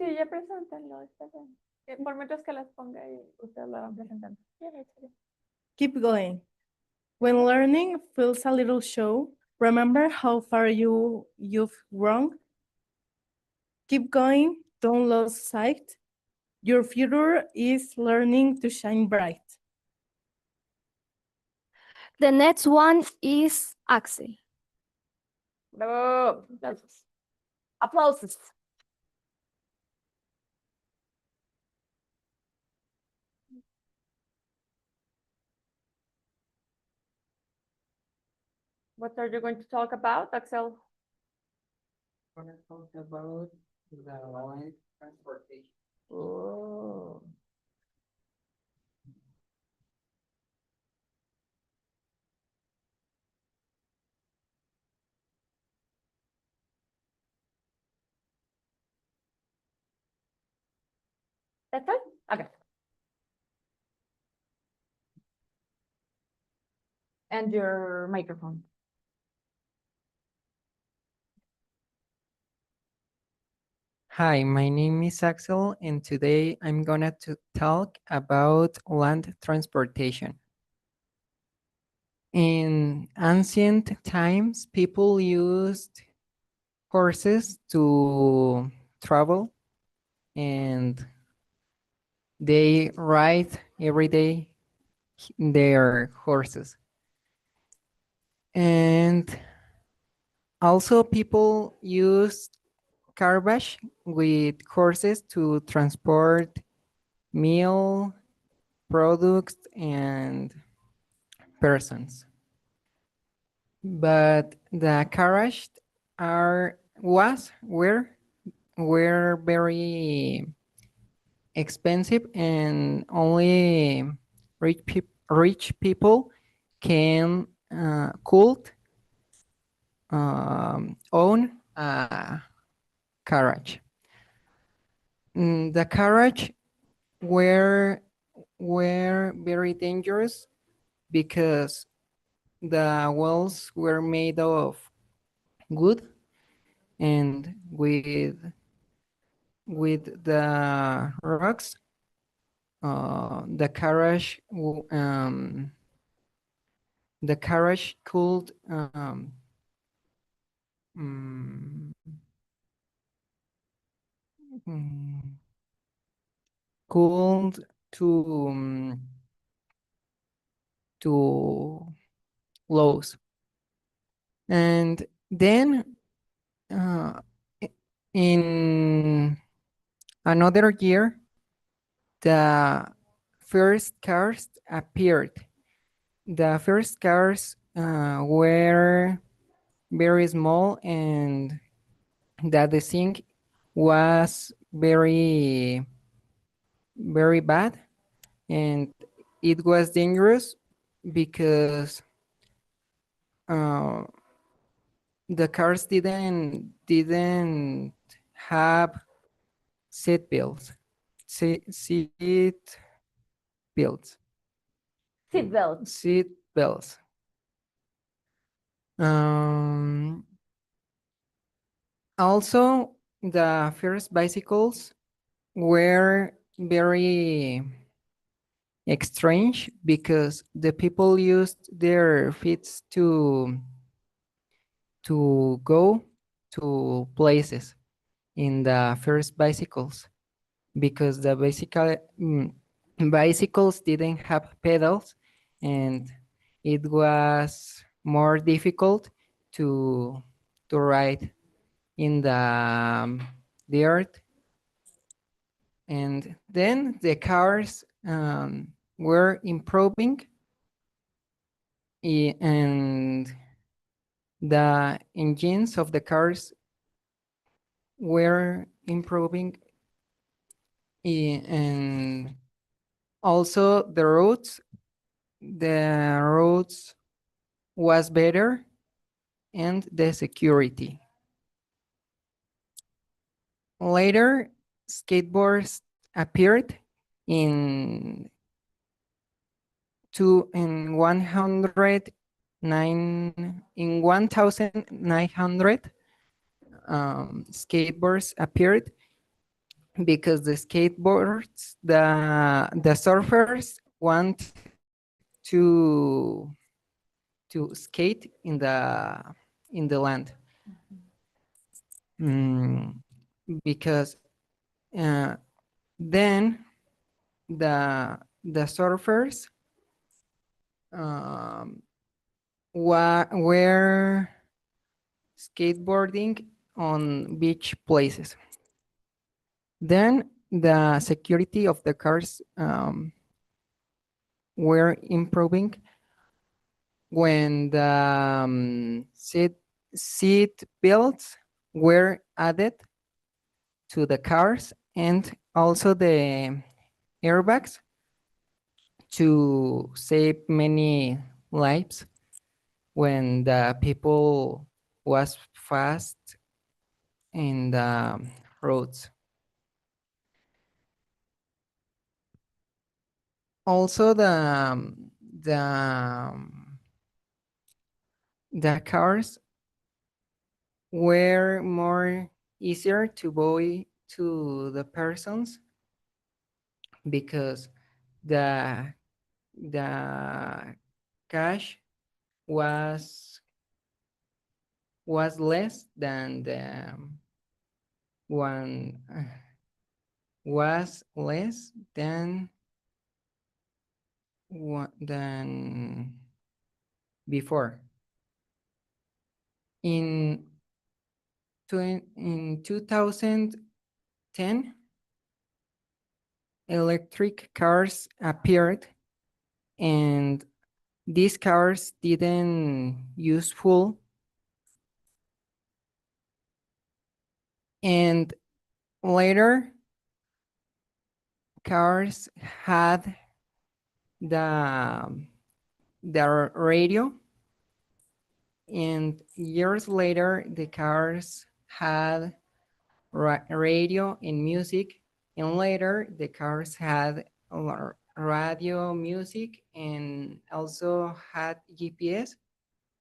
Sí, ya preséntenlo, está bien. Por mientras que las ponga y ustedes la van presentando. Keep going. When learning feels a little show, remember how far you've grown. Keep going, don't lose sight. Your future is learning to shine bright. The next one is Axel. Bravo. Applauses. What are you going to talk about, Axel? I'm going to talk about the land transportation. Oh. That's fine? Okay. And your microphone. Hi, my name is Axel, and today I'm gonna talk about land transportation. In ancient times, people used horses to travel, and they ride every day their horses. And also people used garbage with horses to transport meal, products, and persons. But the carriage were very expensive, and only rich people could own a carriage. The carriage were very dangerous because the walls were made of wood, and with the rocks, the carriage could mm, mm, could to lose. And then in another year, the first cars appeared. The first cars were very small and that the thing was very bad and it was dangerous because uh, the cars didn't have seat belts. Seat belts. Seatbelt. Seat belts. Um, Also, the first bicycles were very strange because the people used their feet to go to places in the first bicycles because the bicycles didn't have pedals and it was more difficult to ride in the earth. And then the cars were improving and the engines of the cars were improving and also the roads was better and the security. Later, skateboards appeared in in 1900 skateboards appeared because the surfers want to skate in the land. Mm, because uh, then the surfers um, were skateboarding on beach places. Then the security of the cars were improving when the seat belts were added to the cars and also the airbags to save many lives when the people was fast in the roads. Also the cars were more easier to buy to the persons because the the cash was less than the one was less than before. In in 2010, electric cars appeared, and these cars didn't use fuel. And later, cars had the radio, and years later, the cars had radio and music, and later the cars had radio, music, and also had GPS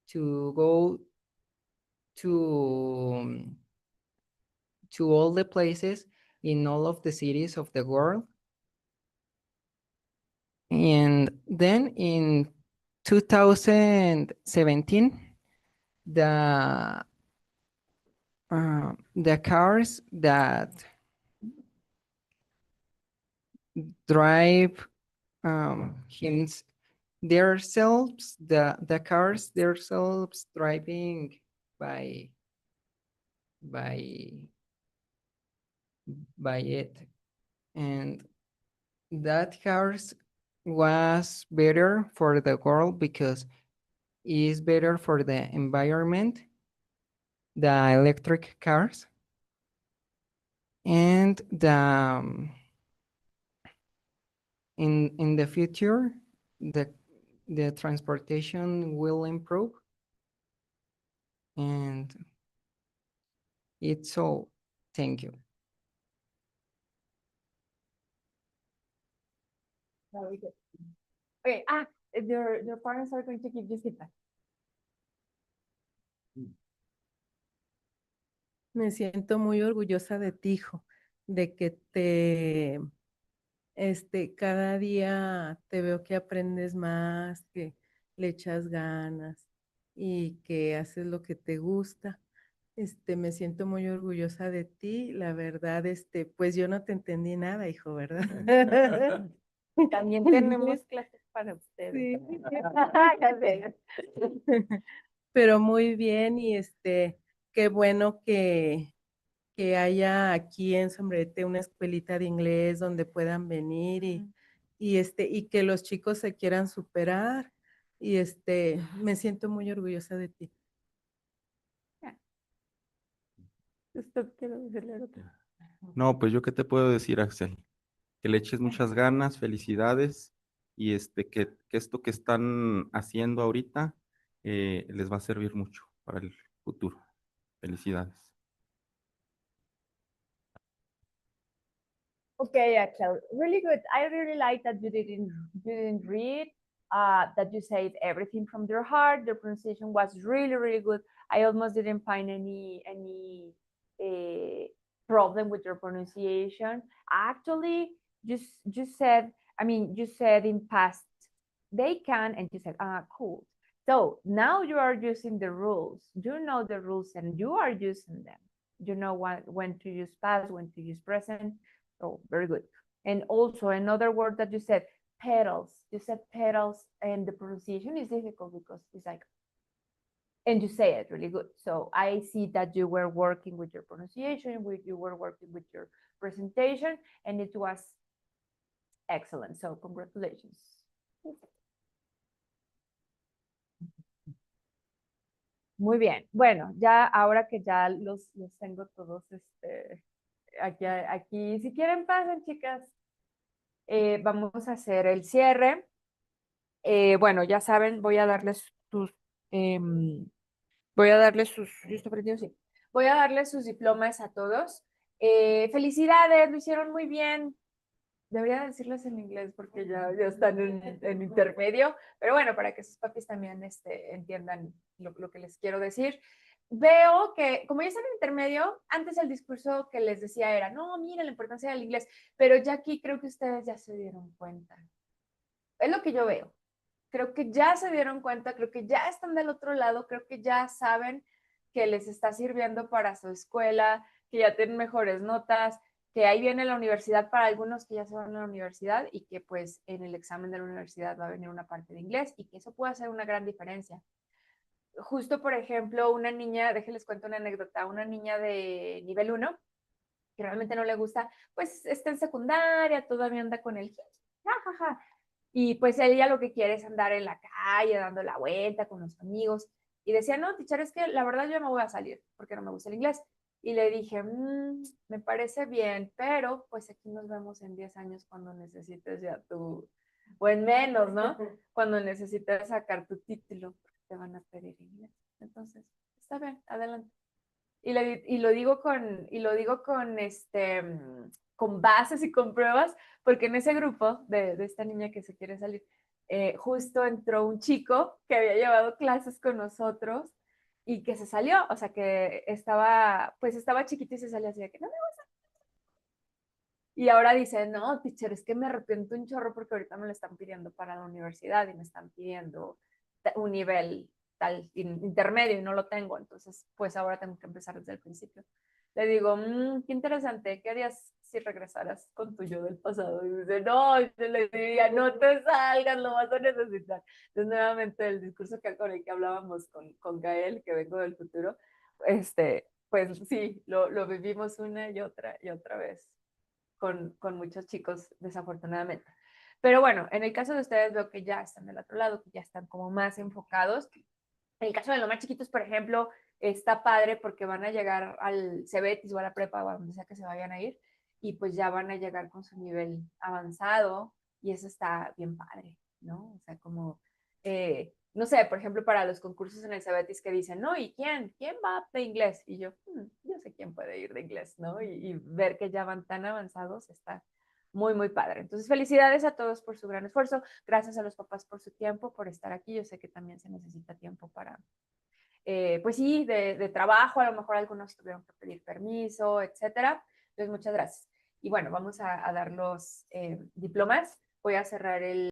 to go to all the places in all of the cities of the world. And then in 2017, the cars that drive themselves, the cars themselves driving by by it, and that cars was better for the world because is better for the environment, the electric cars, and in the future, the transportation will improve, and it's all. Thank you. Very good. Okay, your parents are going to give you feedback. Me siento muy orgullosa de ti, hijo, de que cada día te veo que aprendes más, que le echas ganas y que haces lo que te gusta. Me siento muy orgullosa de ti. La verdad, pues yo no te entendí nada, hijo, ¿verdad? También tenemos clases para ustedes. Sí. Pero muy bien y qué bueno que haya aquí en Sombrerete una escuelita de inglés donde puedan venir y que los chicos se quieran superar y me siento muy orgullosa de ti. ¿Usted quiere decirle algo? No, pues yo qué te puedo decir, Axel. Que le eches muchas ganas, felicidades y que esto que están haciendo ahorita les va a servir mucho para el futuro. Felicidades. Okay, Axel, really good. I really like that you didn't read, that you said everything from your heart. Your pronunciation was really, really good. I almost didn't find any problem with your pronunciation. Actually, you said, I mean, you said in past they can, and you said, cool. So now you are using the rules. You know the rules, and you are using them. You know when to use past, when to use present. Oh, very good. And also another word that you said, petals. You said petals, and the pronunciation is difficult because it's like, and you say it really good. So I see that you were working with your pronunciation, you were working with your presentation, and it was excellent. So congratulations. Muy bien. Bueno, ya ahora que ya los tengo todos, aquí, si quieren pasen, chicas. Vamos a hacer el cierre. Bueno, ya saben, voy a darles sus, yo estoy aprendiendo, sí. Voy a darles sus diplomas a todos. Felicidades, lo hicieron muy bien. Debería decirles en inglés porque ya están en intermedio, pero bueno, para que sus papis también entiendan lo que les quiero decir. Veo que, como ya están en intermedio, antes el discurso que les decía era, no, mira la importancia del inglés, pero ya aquí creo que ustedes ya se dieron cuenta. Es lo que yo veo. Creo que ya se dieron cuenta, creo que ya están del otro lado, creo que ya saben que les está sirviendo para su escuela, que ya tienen mejores notas, que ahí viene la universidad para algunos que ya se van a la universidad y que pues en el examen de la universidad va a venir una parte de inglés y que eso puede hacer una gran diferencia. Justo, por ejemplo, una niña, déjenles cuento una anécdota, una niña de nivel 1, que realmente no le gusta, pues está en secundaria, todavía anda con el jajaja. Y pues ella lo que quiere es andar en la calle, dando la vuelta con los amigos. Y decía, no, teacher, es que la verdad yo me voy a salir porque no me gusta el inglés. Y le dije, me parece bien, pero pues aquí nos vemos en 10 años cuando necesites ya tu, o en menos, ¿no? Cuando necesites sacar tu título, porque te van a pedir inglés. Entonces, está bien, adelante. Y lo digo con bases y con pruebas, porque en ese grupo de esta niña que se quiere salir, justo entró un chico que había llevado clases con nosotros y que se salió, o sea que estaba chiquito y se salió así de que no me gusta. Y ahora dice, no, teacher, es que me arrepiento un chorro porque ahorita me lo están pidiendo para la universidad y me están pidiendo un nivel tal intermedio y no lo tengo, entonces pues ahora tengo que empezar desde el principio. Le digo, qué interesante, ¿qué harías si regresaras con tu yo del pasado? Y dice, no, yo le diría, no te salgas, lo vas a necesitar. Entonces nuevamente el discurso con el que hablábamos con Gael, que vengo del futuro, pues sí, lo vivimos una y otra vez con muchos chicos, desafortunadamente. Pero bueno, en el caso de ustedes veo que ya están del otro lado, que ya están como más enfocados En el caso de los más chiquitos, por ejemplo, está padre porque van a llegar al Cebetis o a la prepa o a donde sea que se vayan a ir y pues ya van a llegar con su nivel avanzado y eso está bien padre, ¿no? O sea, como, no sé, por ejemplo, para los concursos en el Cebetis que dicen, no, ¿y quién? ¿Quién va de inglés? Y yo sé quién puede ir de inglés, ¿no? Y ver que ya van tan avanzados está muy, muy padre. Entonces, felicidades a todos por su gran esfuerzo. Gracias a los papás por su tiempo, por estar aquí. Yo sé que también se necesita tiempo para, pues sí, de trabajo. A lo mejor algunos tuvieron que pedir permiso, etcétera. Entonces, muchas gracias. Y bueno, vamos a dar los diplomas. Voy a cerrar el